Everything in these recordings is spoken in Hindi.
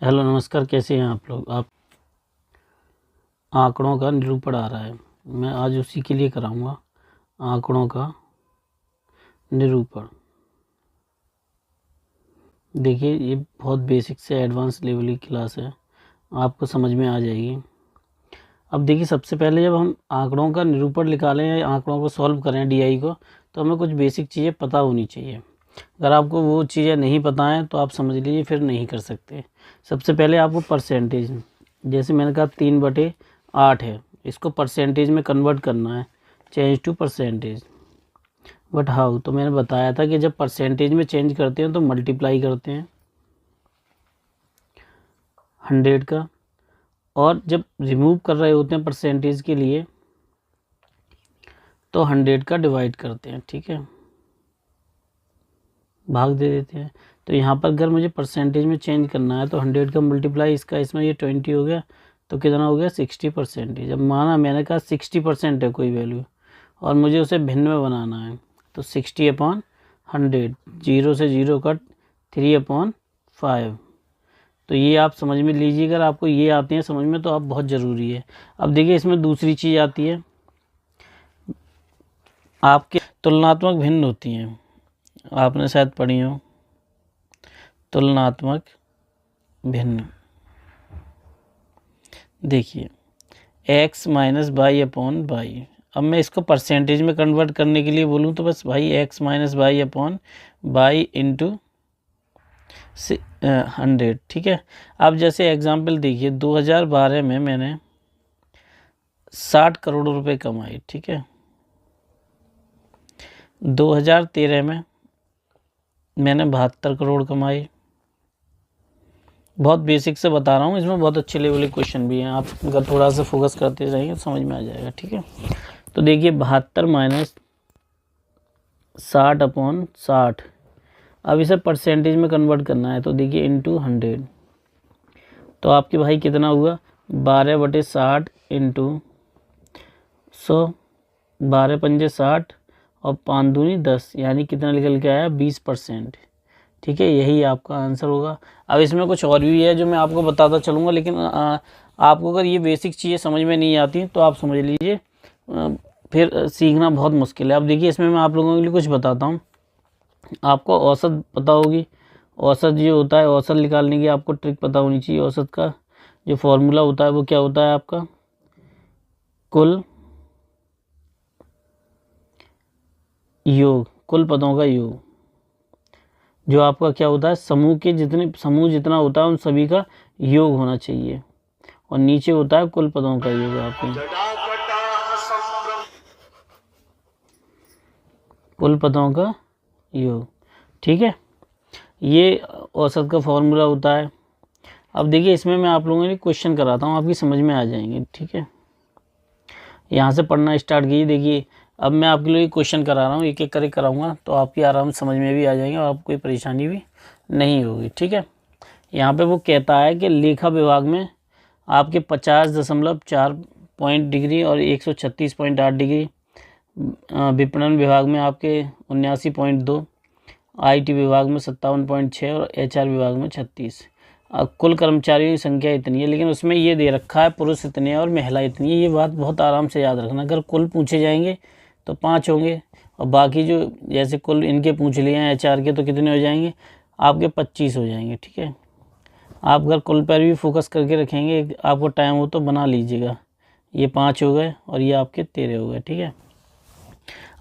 हेलो नमस्कार, कैसे हैं आप लोग। आप आंकड़ों का निरूपण आ रहा है, मैं आज उसी के लिए कराऊंगा आंकड़ों का निरूपण। देखिए, ये बहुत बेसिक से एडवांस लेवल की क्लास है, आपको समझ में आ जाएगी। अब देखिए, सबसे पहले जब हम आंकड़ों का निरूपण निकालें या आंकड़ों को सॉल्व करें डीआई को, तो हमें कुछ बेसिक चीज़ें पता होनी चाहिए। अगर आपको वो चीज़ें नहीं पता हैं तो आप समझ लीजिए फिर नहीं कर सकते। सबसे पहले आपको परसेंटेज, जैसे मैंने कहा 3/8 है, इसको परसेंटेज में कन्वर्ट करना है, change to percentage. But how, तो मैंने बताया था कि जब परसेंटेज में चेंज करते हैं तो मल्टीप्लाई करते हैं 100 का, और जब रिमूव कर रहे होते हैं परसेंटेज के लिए तो 100 का डिवाइड करते हैं, ठीक है, भाग दे देते हैं। तो यहाँ पर अगर मुझे परसेंटेज में चेंज करना है तो 100 का मल्टीप्लाई इसका, इसमें ये 20 हो गया, तो कितना हो गया 60%। जब माना मैंने कहा 60% है कोई वैल्यू और मुझे उसे भिन्न में बनाना है, तो 60/100, 0 से 0 कट 3/5। तो ये आप समझ में लीजिए, अगर आपको ये आते हैं समझ में तो आप बहुत ज़रूरी है। अब देखिए, इसमें दूसरी चीज़ आती है, आपके तुलनात्मक भिन्न होती हैं, आपने शायद पढ़ी हो तुलनात्मक भिन्न। देखिए x minus by upon by, अब मैं इसको परसेंटेज में कन्वर्ट करने के लिए बोलूँ तो बस भाई x minus by upon by into 100, ठीक है। अब जैसे एग्जांपल देखिए, 2012 में मैंने 60 करोड़ रुपए कमाए, ठीक है। 2013 में मैंने 72 करोड़ कमाए। बहुत बेसिक से बता रहा हूँ, इसमें बहुत अच्छे लेवल के क्वेश्चन भी हैं, आप अगर थोड़ा सा फोकस करते रहेंगे तो समझ में आ जाएगा, ठीक है। तो देखिए 72 माइनस 60/60, अब इसे परसेंटेज में कन्वर्ट करना है, तो देखिए इंटू 100, तो आपके भाई कितना हुआ 12/60 इंटू 100, 12×5 = 60 और 5 दूनी 10, यानी कितना निकल के आया 20%, ठीक है। यही आपका आंसर होगा। अब इसमें कुछ और भी है जो मैं आपको बताता चलूँगा, लेकिन आपको अगर ये बेसिक चीज़ें समझ में नहीं आती तो आप समझ लीजिए फिर सीखना बहुत मुश्किल है। अब देखिए, इसमें मैं आप लोगों के लिए कुछ बताता हूँ। आपको औसत पता होगी, औसत जो होता है, औसत निकालने की आपको ट्रिक पता होनी चाहिए। औसत का जो फॉर्मूला होता है वो क्या होता है आपका, कुल योग, कुल पदों का योग, जो आपका क्या होता है, समूह जितना होता है उन सभी का योग होना चाहिए, और नीचे होता है कुल पदों का योग, आपके कुल पदों का योग, ठीक है। ये औसत का फॉर्मूला होता है। अब देखिए, इसमें मैं आप लोगों के लिए क्वेश्चन कराता हूँ, आपकी समझ में आ जाएंगे, ठीक है। यहाँ से पढ़ना स्टार्ट कीजिए। देखिए, अब मैं आपके लिए क्वेश्चन करा रहा हूँ, एक एक करके कराऊंगा, तो आपकी आराम से समझ में भी आ जाएंगे और आपको कोई परेशानी भी नहीं होगी, ठीक है। यहाँ पे वो कहता है कि लेखा विभाग में आपके 50.4 पॉइंट डिग्री और 136.8 डिग्री, विपणन विभाग में आपके 79.2, IT विभाग में 57.6 और HR विभाग में 36। कुल कर्मचारियों की संख्या इतनी है, लेकिन उसमें ये दे रखा है पुरुष इतने और महिला इतनी है। ये बात बहुत आराम से याद रखना, अगर कुल पूछे जाएंगे तो 5 होंगे, और बाकी जो जैसे कुल इनके पूछ लिए हैं HR के, तो कितने हो जाएंगे आपके 25 हो जाएंगे, ठीक है। आप अगर कुल पर भी फोकस करके रखेंगे, आपको टाइम हो तो बना लीजिएगा। ये 5 हो गए और ये आपके 13 हो गए, ठीक है।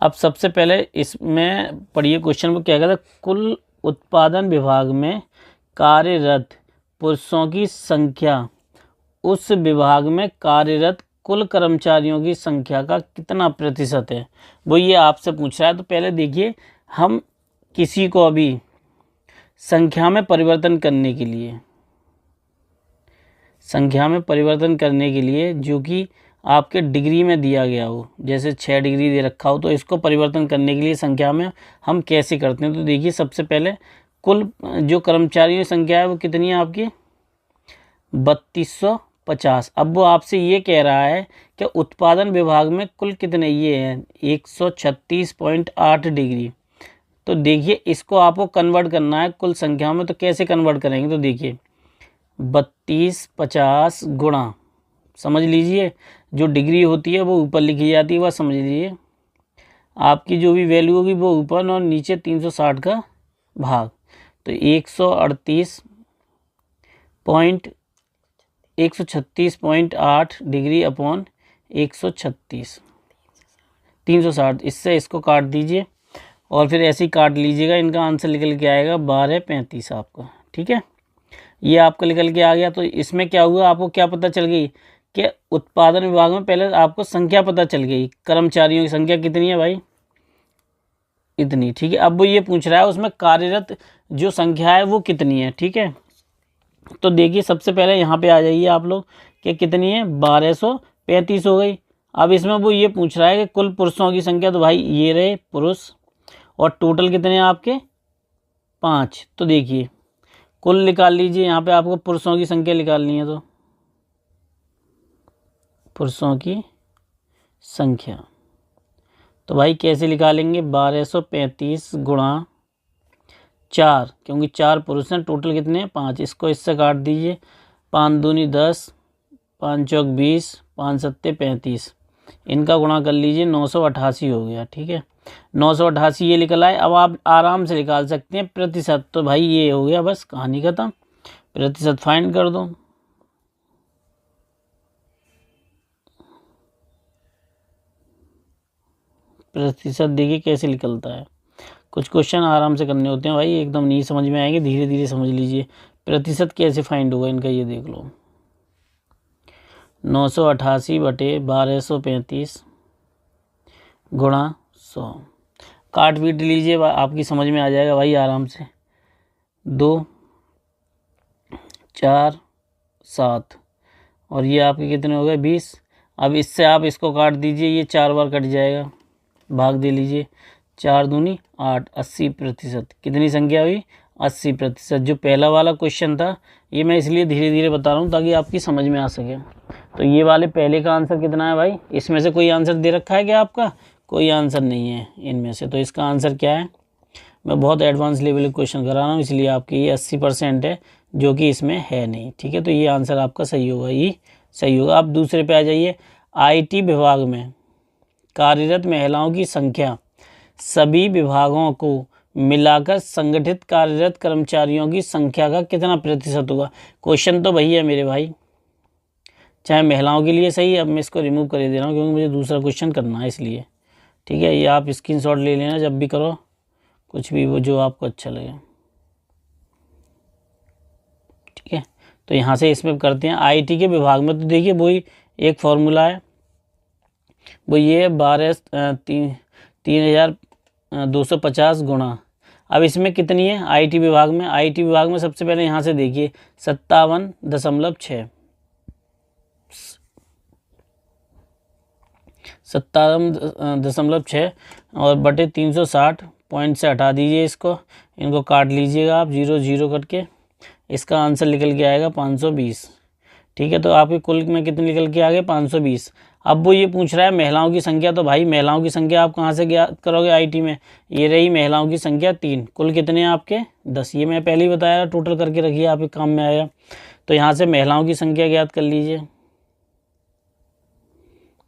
अब सबसे पहले इसमें पढ़िए क्वेश्चन को, क्या कहता है, कुल उत्पादन विभाग में कार्यरत पुरुषों की संख्या उस विभाग में कार्यरत कुल कर्मचारियों की संख्या का कितना प्रतिशत है, वो ये आपसे पूछ रहा है। तो पहले देखिए, हम किसी को अभी संख्या में परिवर्तन करने के लिए, जो कि आपके डिग्री में दिया गया हो, जैसे 6 डिग्री दे रखा हो, तो इसको परिवर्तन करने के लिए संख्या में हम कैसे करते हैं। तो देखिए, सबसे पहले कुल जो कर्मचारियों की संख्या है वो कितनी है आपकी 3250। अब वो आपसे ये कह रहा है कि उत्पादन विभाग में कुल कितने, ये हैं 136.8 डिग्री। तो देखिए, इसको आपको कन्वर्ट करना है कुल संख्या में, तो कैसे कन्वर्ट करेंगे, तो देखिए 32 50 गुणा, समझ लीजिए जो डिग्री होती है वो ऊपर लिखी जाती है, वह समझ लीजिए। आपकी जो भी वैल्यू होगी वो ऊपर और नीचे 360 का भाग, तो 136.8 डिग्री अपॉन 136 360, इससे इसको काट दीजिए और फिर ऐसे ही काट लीजिएगा। इनका आंसर निकल के आएगा 1235 आपका। ठीक है, ये आपका निकल के आ गया। तो इसमें क्या हुआ, आपको क्या पता चल गई कि उत्पादन विभाग में पहले आपको संख्या पता चल गई, कर्मचारियों की संख्या कितनी है भाई, इतनी। ठीक है, अब वो ये पूछ रहा है उसमें कार्यरत जो संख्या है वो कितनी है। ठीक है, तो देखिए सबसे पहले यहाँ पे आ जाइए आप लोग कि कितनी है, 1235 हो गई। अब इसमें वो ये पूछ रहा है कि कुल पुरुषों की संख्या, तो भाई ये रहे पुरुष, और टोटल कितने हैं आपके 5। तो देखिए कुल निकाल लीजिए, यहाँ पे आपको पुरुषों की संख्या निकालनी है, तो पुरुषों की संख्या तो भाई कैसे निकालेंगे, 1235 गुणा 4, क्योंकि 4 पुरुष हैं, टोटल कितने हैं 5। इसको इससे काट दीजिए, 5 दूनी 10, 5 चौक 20, 5 सत्ते 35, इनका गुणा कर लीजिए, 988 हो गया। ठीक है, 988 ये निकल आए। अब आप आराम से निकाल सकते हैं प्रतिशत, तो भाई ये हो गया, बस कहानी खत्म, प्रतिशत फाइंड कर दो। प्रतिशत देखिए कैसे निकलता है, कुछ क्वेश्चन आराम से करने होते हैं भाई, एकदम नहीं समझ में आएंगे, धीरे धीरे समझ लीजिए। प्रतिशत कैसे फाइंड होगा इनका, ये देख लो, 988 बटे 1235 गुणा 100, काट पीट लीजिए, आपकी समझ में आ जाएगा भाई आराम से। 2 4 7 और ये आपके कितने हो गए 20। अब इससे आप इसको काट दीजिए, ये 4 बार कट जाएगा, भाग दे लीजिए, 4 दूनी 8, 80%। कितनी संख्या हुई, 80%। जो पहला वाला क्वेश्चन था, ये मैं इसलिए धीरे धीरे बता रहा हूँ ताकि आपकी समझ में आ सके। तो ये वाले पहले का आंसर कितना है भाई, इसमें से कोई आंसर दे रखा है क्या आपका, कोई आंसर नहीं है इनमें से, तो इसका आंसर क्या है, मैं बहुत एडवांस लेवल के क्वेश्चन करा रहा हूँ, इसलिए आपकी ये 80% है, जो कि इसमें है नहीं। ठीक है, तो ये आंसर आपका सही होगा, ये सही होगा। आप दूसरे पे आ जाइए, IT विभाग में कार्यरत महिलाओं की संख्या सभी विभागों को मिलाकर संगठित कार्यरत कर्मचारियों की संख्या का कितना प्रतिशत होगा। क्वेश्चन तो वही है मेरे भाई, चाहे महिलाओं के लिए सही। अब मैं इसको रिमूव कर दे रहा हूँ क्योंकि मुझे दूसरा क्वेश्चन करना है, इसलिए। ठीक है, ये आप स्क्रीनशॉट ले लेना जब भी करो, कुछ भी वो जो आपको अच्छा लगे। ठीक है, तो यहाँ से इसमें करते हैं IT के विभाग में। तो देखिए वही एक फॉर्मूला है, वो ये है 3250 गुणा। अब इसमें कितनी है IT विभाग में, IT विभाग में सबसे पहले यहाँ से देखिए 57.6, 57.6 और बटे 360 पॉइंट से हटा दीजिए इसको, इनको काट लीजिएगा आप 0 0 करके, इसका आंसर निकल के आएगा 520। ठीक है, तो आपके कुल में कितने निकल के आ गए 520। अब वो ये पूछ रहा है महिलाओं की संख्या, तो भाई महिलाओं की संख्या आप कहाँ से ज्ञात करोगे IT में, ये रही महिलाओं की संख्या 3, कुल कितने हैं आपके 10, ये मैं पहले ही बताया, टोटल करके रखिए, आपके काम में आएगा। तो यहाँ से महिलाओं की संख्या ज्ञात कर लीजिए,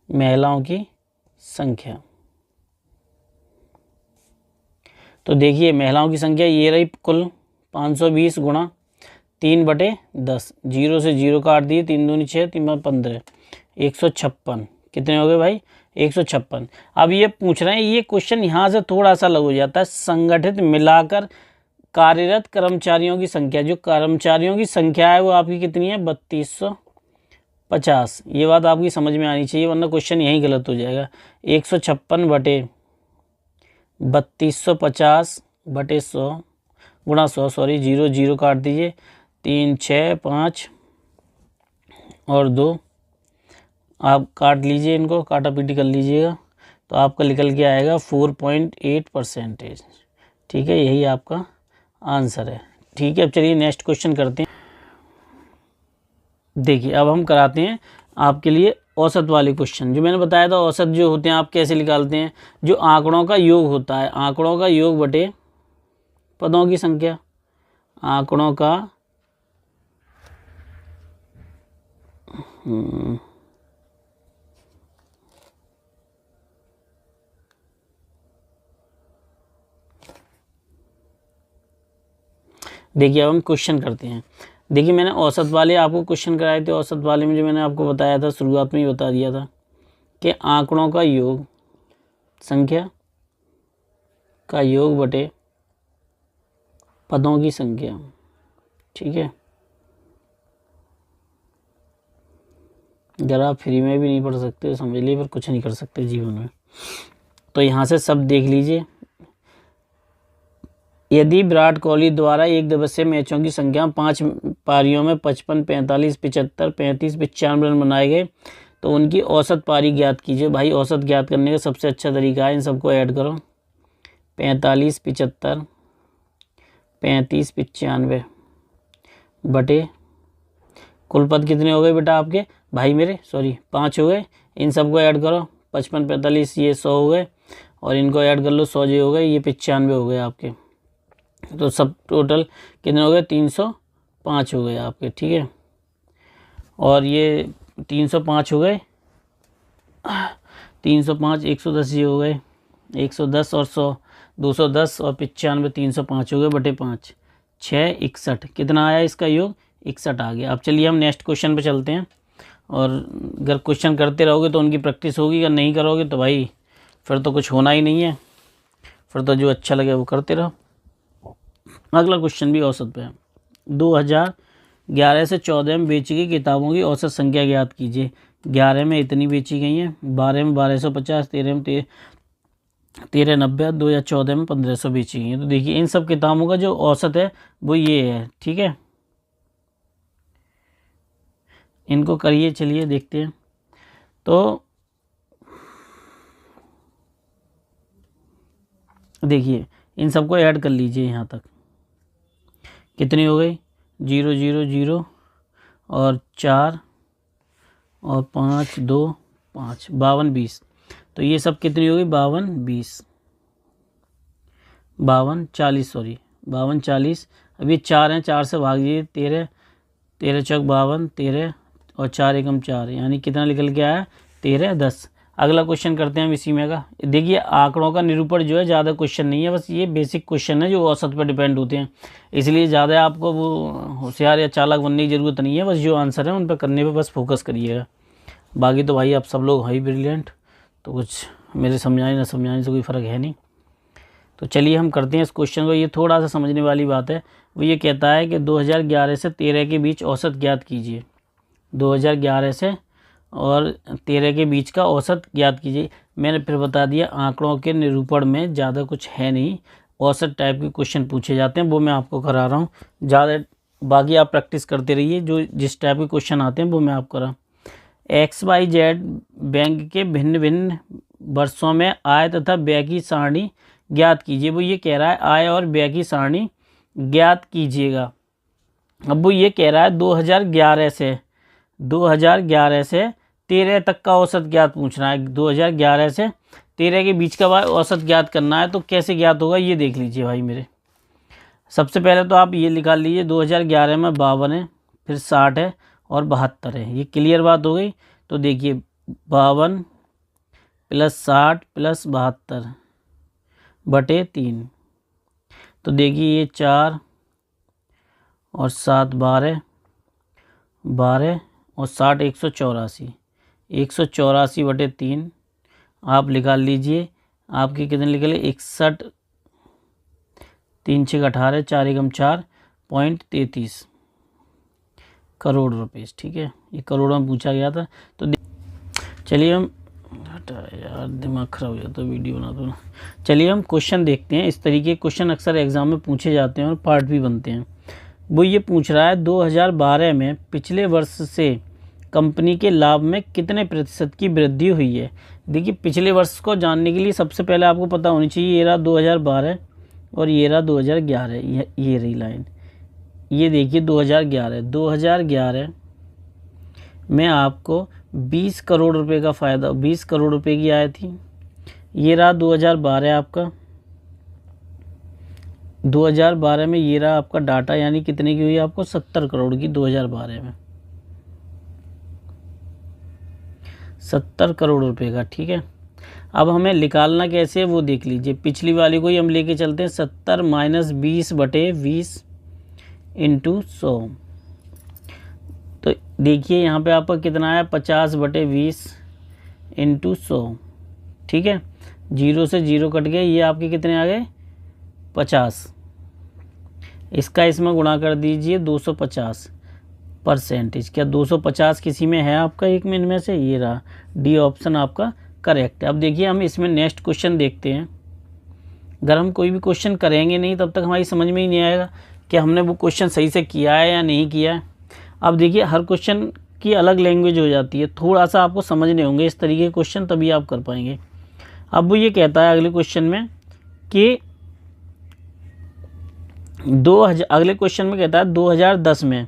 महिलाओं की संख्या, तो देखिए महिलाओं की संख्या ये रही कुल 520 गुणा 3/10, 0 से 0 काट दिए, 3 दूनी 6, 3 15, 156। कितने हो गए भाई 156। अब ये पूछ रहे हैं, ये क्वेश्चन यहाँ से थोड़ा सा अलग हो जाता है, संगठित मिलाकर कार्यरत कर्मचारियों की संख्या, जो कर्मचारियों की संख्या है वो आपकी कितनी है 3250। ये बात आपकी समझ में आनी चाहिए, वरना क्वेश्चन यहीं गलत हो जाएगा। 156 बटे 3250 बटे 100 गुणा 100, सॉरी 0 0 काट दीजिए, 3 6 5 और 2, आप काट लीजिए, इनको काटा पीटी कर लीजिएगा, तो आपका निकल के आएगा 4.8%। ठीक है, यही आपका आंसर है। ठीक है, अब चलिए नेक्स्ट क्वेश्चन करते हैं। देखिए अब हम कराते हैं आपके लिए औसत वाले क्वेश्चन। जो मैंने बताया था औसत जो होते हैं आप कैसे निकालते हैं, जो आंकड़ों का योग होता है, आंकड़ों का योग बटे पदों की संख्या, आंकड़ों का देखिए अब हम क्वेश्चन करते हैं। देखिए मैंने औसत वाले आपको क्वेश्चन कराए थे। औसत वाले में जो मैंने आपको बताया था, शुरुआत में ही बता दिया था कि आंकड़ों का योग, संख्या का योग बटे पदों की संख्या। ठीक है, अगर आप फ्री में भी नहीं पढ़ सकते तो समझ लीजिए, पर कुछ नहीं कर सकते जीवन में। तो यहाँ से सब देख लीजिए। यदि विराट कोहली द्वारा एक दिवसीय मैचों की संख्या 5 पारियों में 55, 45, 75, 35, 95 रन बनाए गए तो उनकी औसत पारी ज्ञात कीजिए। भाई औसत ज्ञात करने का सबसे अच्छा तरीका है, इन सबको ऐड करो। 45, 75, 35, 95 बटे कुल पद कितने हो गए बेटा आपके, भाई मेरे, सॉरी 5 हो गए। इन सबको ऐड करो। 55, 45 ये 100 हो गए, और इनको ऐड कर लो, 100 ये हो गए, ये 95 हो गए आपके। तो सब टोटल कितने हो गए, 305 हो गए आपके। ठीक है, और ये 305 हो गए, 305, 110 ये हो गए, 110 और 100 210 और 95 305 हो गए बटे 5, 6 61। कितना आया इसका योग, 61 आ गया। अब चलिए हम नेक्स्ट क्वेश्चन पे चलते हैं। और अगर क्वेश्चन करते रहोगे तो उनकी प्रैक्टिस होगी, अगर नहीं करोगे तो भाई फिर तो कुछ होना ही नहीं है, फिर तो जो अच्छा लगे वो करते रहो। अगला क्वेश्चन भी औसत पे है। 2011 से 14 में बेची गई किताबों की औसत संख्या ज्ञात कीजिए। 11 में इतनी बेची गई हैं, 12 में 1250, 13 में 1390, 2014 में 1500 बेची गई हैं। तो देखिए इन सब किताबों का जो औसत है वो ये है। ठीक है, इनको करिए, चलिए देखते हैं। तो देखिए इन सबको ऐड कर लीजिए, यहाँ तक कितनी हो गई, 0 0 0 और 4 और 5 2 5, 52 20। तो ये सब कितनी हो गई, 52 20, 52 40, सॉरी 52 40। अब ये 4 हैं, 4 से भाग दीजिए, 13 13 चौक 52, 13 और 4 एकम 4, यानी कितना निकल के आया, 13 10। अगला क्वेश्चन करते हैं हम इसी में का। देखिए आंकड़ों का निरूपण जो है ज़्यादा क्वेश्चन नहीं है, बस ये बेसिक क्वेश्चन है जो औसत पर डिपेंड होते हैं, इसलिए ज़्यादा आपको वो होशियार या चालाक बनने की ज़रूरत नहीं है। बस जो आंसर है उन पर करने पर बस फोकस करिएगा। बाकी तो भाई आप सब लोग हाई ब्रिलियंट, तो कुछ मेरे समझाने ना समझाने से कोई फ़र्क है नहीं। तो चलिए हम करते हैं इस क्वेश्चन को। ये थोड़ा सा समझने वाली बात है। वो ये कहता है कि 2011 से 13 के बीच औसत ज्ञात कीजिए। 2011 से और 13 के बीच का औसत ज्ञात कीजिए। मैंने फिर बता दिया आंकड़ों के निरूपण में ज़्यादा कुछ है नहीं, औसत टाइप के क्वेश्चन पूछे जाते हैं, वो मैं आपको करा रहा हूँ ज़्यादा। बाकी आप प्रैक्टिस करते रहिए, जो जिस टाइप के क्वेश्चन आते हैं वो मैं आपको करा। XYZ बैंक के भिन्न भिन्न वर्षों में आय तथा व्यय की सारणी ज्ञात कीजिए। वो ये कह रहा है आय और व्यय की सारणी ज्ञात कीजिएगा। अब वो ये कह रहा है 2011 से 13 तक का औसत ज्ञात पूछना है। 2011 से 13 के बीच का औसत ज्ञात करना है। तो कैसे ज्ञात होगा ये देख लीजिए भाई मेरे। सबसे पहले तो आप ये निकाल लीजिए, 2011 में 52 है, फिर 60 है और 72 है। ये क्लियर बात हो गई। तो देखिए 52 प्लस 60 प्लस 72 बटे 3। तो देखिए ये 4 और 7 12 12 और 60 184, 184 बटे 3 आप निकाल लीजिए। आपके कितने निकले, 61, 3 6 18, 4 एकम 4.33 करोड़ रुपए। ठीक है, ये करोड़ों में पूछा गया था। तो चलिए हम, यार दिमाग खराब हो जाता वीडियो बना दो ना। चलिए हम क्वेश्चन देखते हैं। इस तरीके के क्वेश्चन अक्सर एग्जाम में पूछे जाते हैं और पार्ट भी बनते हैं। वो ये पूछ रहा है 2012 में पिछले वर्ष से कंपनी के लाभ में कितने प्रतिशत की वृद्धि हुई है। देखिए पिछले वर्ष को जानने के लिए सबसे पहले आपको पता होनी चाहिए, ये रहा 2012 और ये रहा 2011, ये रही लाइन। ये देखिए 2011 में आपको 20 करोड़ रुपए का फ़ायदा, 20 करोड़ रुपए की आय थी। ये रहा 2012 आपका, 2012 में ये रहा आपका डाटा, यानी कितने की हुई आपको, 70 करोड़ की 2012 में। 70 करोड़ रुपए का। ठीक है, अब हमें निकालना कैसे है वो देख लीजिए। पिछली वाली को ही हम लेके चलते हैं, 70 माइनस 20/20 इंटू 100। तो देखिए यहाँ पे आपका कितना आया, 50/20 इंटू 100। ठीक है, 0 से 0 कट गए, ये आपके कितने आ गए, 50। इसका इसमें गुणा कर दीजिए 250%। क्या 250 किसी में है आपका एक में इनमें से, ये रहा, डी ऑप्शन आपका करेक्ट है। अब देखिए हम इसमें नेक्स्ट क्वेश्चन देखते हैं। अगर हम कोई भी क्वेश्चन करेंगे नहीं तब तक हमारी समझ में ही नहीं आएगा कि हमने वो क्वेश्चन सही से किया है या नहीं किया है। अब देखिए हर क्वेश्चन की अलग लैंग्वेज हो जाती है, थोड़ा सा आपको समझने होंगे इस तरीके के क्वेश्चन, तभी आप कर पाएंगे। अब वो ये कहता है अगले क्वेश्चन में कि अगले क्वेश्चन में कहता है 2010 में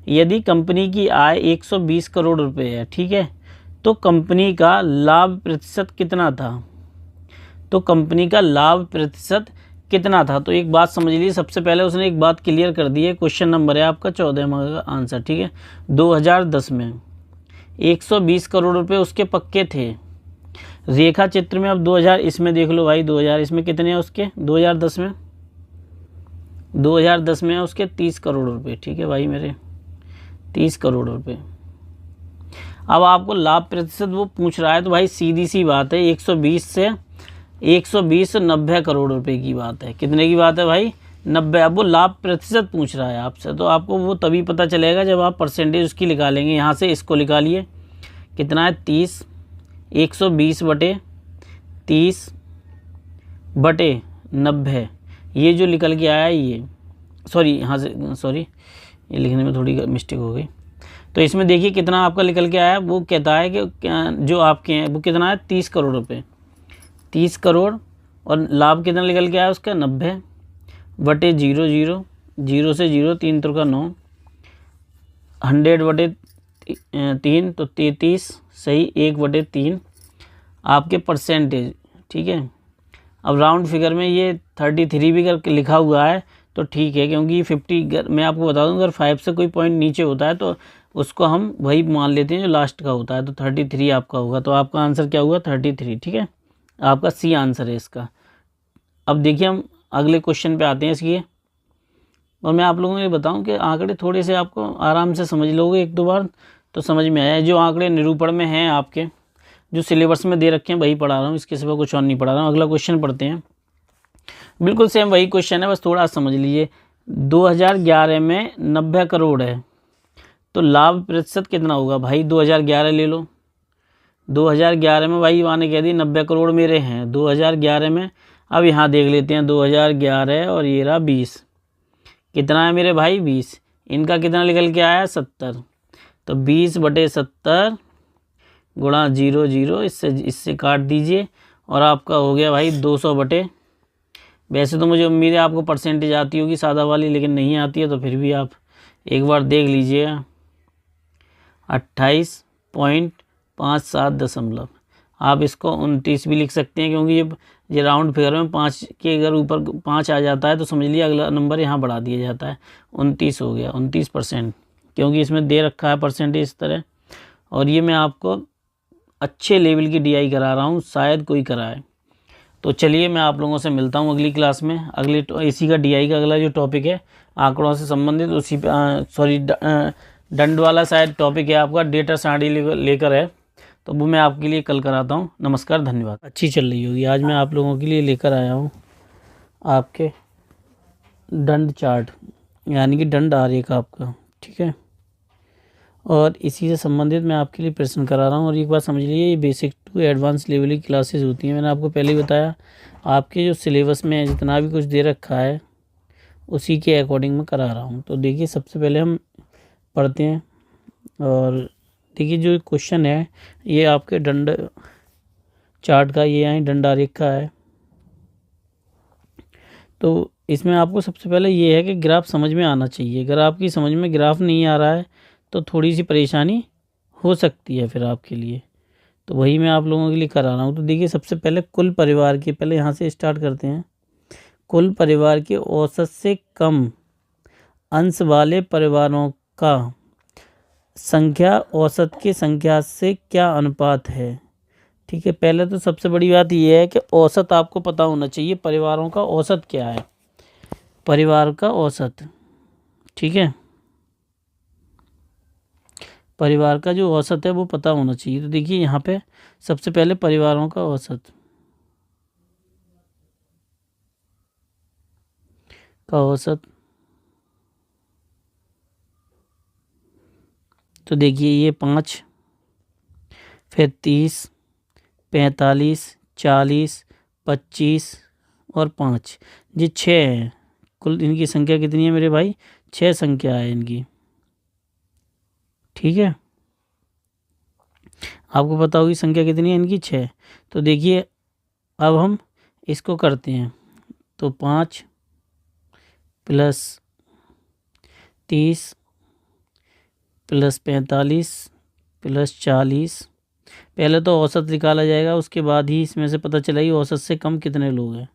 यदि कंपनी की आय 120 करोड़ रुपए है, ठीक है, तो कंपनी का लाभ प्रतिशत कितना था। तो कंपनी का लाभ प्रतिशत कितना था। तो एक बात समझ लीजिए, सबसे पहले उसने एक बात क्लियर कर दी है। क्वेश्चन नंबर है आपका 14वां का आंसर। ठीक है, 2010 में 120 करोड़ रुपए उसके पक्के थे। रेखा चित्र में अब 2000 इसमें देख लो भाई, 2000 इसमें कितने हैं उसके, 2010 में है उसके 30 करोड़ रुपए। ठीक है भाई मेरे, 30 करोड़ रुपए। अब आपको लाभ प्रतिशत वो पूछ रहा है, तो भाई सीधी सी बात है, 120 से 90 करोड़ रुपए की बात है। कितने की बात है भाई, 90। अब वो लाभ प्रतिशत पूछ रहा है आपसे, तो आपको वो तभी पता चलेगा जब आप परसेंटेज उसकी निकालेंगे। यहाँ से इसको निकालिए, कितना है 30, 120/30/90, ये जो निकल के आया ये, ये लिखने में थोड़ी मिस्टेक हो गई। तो इसमें देखिए कितना आपका निकल के आया, वो कहता है कि जो आपके हैं वो कितना है 30 करोड़ रुपए, 30 करोड़, और लाभ कितना निकल के आया उसका 90/00, 0 से 0, 3 3 9, 100/3 तो 33, सही, 1/3 आपके परसेंटेज। ठीक है, अब राउंड फिगर में ये 33 भी करके लिखा हुआ है तो ठीक है, क्योंकि 50 मैं आपको बता दूं, अगर 5 से कोई पॉइंट नीचे होता है तो उसको हम वही मान लेते हैं जो लास्ट का होता है। तो 33 आपका होगा, तो आपका आंसर क्या हुआ, 33। ठीक है, आपका सी आंसर है इसका। अब देखिए हम अगले क्वेश्चन पे आते हैं इसकी, और मैं आप लोगों को ये बताऊं कि आंकड़े थोड़े से आपको आराम से समझ लोगे, 1-2 बार तो समझ में आया। जो आंकड़े निरूपण में हैं आपके, जो सिलेबस में दे रखे हैं वही पढ़ा रहा हूँ, इसके सिवा कुछ और नहीं पढ़ा रहा हूँ। अगला क्वेश्चन पढ़ते हैं, बिल्कुल सेम वही क्वेश्चन है, बस थोड़ा समझ लीजिए। 2011 में 90 करोड़ है, तो लाभ प्रतिशत कितना होगा भाई, 2011 ले लो। 2011 में भाई माने कह दी 90 करोड़ मेरे हैं 2011 में। अब यहाँ देख लेते हैं 2011 और ये रहा 20, कितना है मेरे भाई 20, इनका कितना निकल के आया 70। तो 20/70 गुणा 0, इससे काट दीजिए, और आपका हो गया भाई 200 वैसे तो मुझे उम्मीद है आपको परसेंटेज आती होगी सादा वाली, लेकिन नहीं आती है तो फिर भी आप एक बार देख लीजिएगा। 28.57 आप इसको 29 भी लिख सकते हैं, क्योंकि ये राउंड फिगर में 5 के अगर ऊपर 5 आ जाता है तो समझ लीजिए अगला नंबर यहाँ बढ़ा दिया जाता है। 29 हो गया, 29%, क्योंकि इसमें दे रखा है परसेंटेज इस तरह। और ये मैं आपको अच्छे लेवल की DI करा रहा हूँ, शायद कोई कराए। तो चलिए मैं आप लोगों से मिलता हूँ अगली क्लास में। इसी का DI का अगला जो टॉपिक है आंकड़ों से संबंधित, उसी पे दंड वाला शायद टॉपिक है आपका, डेटा सारणी लेकर है, तो वो मैं आपके लिए कल कराता हूँ। नमस्कार, धन्यवाद। अच्छी चल रही होगी। आज मैं आप लोगों के लिए लेकर आया हूँ आपके दंड चार्ट, यानी कि दंड आरेख आपका। ठीक है, और इसी से संबंधित मैं आपके लिए प्रश्न करा रहा हूँ। और एक बात समझ लीजिए, ये बेसिक टू एडवांस लेवल की क्लासेस होती हैं। मैंने आपको पहले ही बताया, आपके जो सिलेबस में जितना भी कुछ दे रखा है उसी के अकॉर्डिंग मैं करा रहा हूँ। तो देखिए सबसे पहले हम पढ़ते हैं, और देखिए जो क्वेश्चन है ये आपके दंड चार्ट का, ये यहाँ दंड आरेख का है। तो इसमें आपको सबसे पहले ये है कि ग्राफ समझ में आना चाहिए। अगर आपकी समझ में ग्राफ नहीं आ रहा है तो थोड़ी सी परेशानी हो सकती है फिर आपके लिए, तो वही मैं आप लोगों के लिए करा रहा हूँ। तो देखिए सबसे पहले कुल परिवार के, पहले यहाँ से स्टार्ट करते हैं। कुल परिवार के औसत से कम अंश वाले परिवारों का संख्या औसत की संख्या से क्या अनुपात है। ठीक है, पहले तो सबसे बड़ी बात यह है कि औसत आपको पता होना चाहिए, परिवारों का औसत क्या है, परिवार का औसत। ठीक है, परिवार का जो औसत है वो पता होना चाहिए। तो देखिए यहाँ पे सबसे पहले परिवारों का औसत तो देखिए ये 5, फिर 30, 45, 40, 25 और 5, ये 6 हैं। कुल इनकी संख्या कितनी है मेरे भाई, 6 संख्या है इनकी। ठीक है, आपको पता होगी संख्या कितनी है इनकी, 6। तो देखिए अब हम इसको करते हैं, तो 5 प्लस 30 प्लस 45 प्लस 40, पहले तो औसत निकाला जाएगा, उसके बाद ही इसमें से पता चला कि औसत से कम कितने लोग हैं,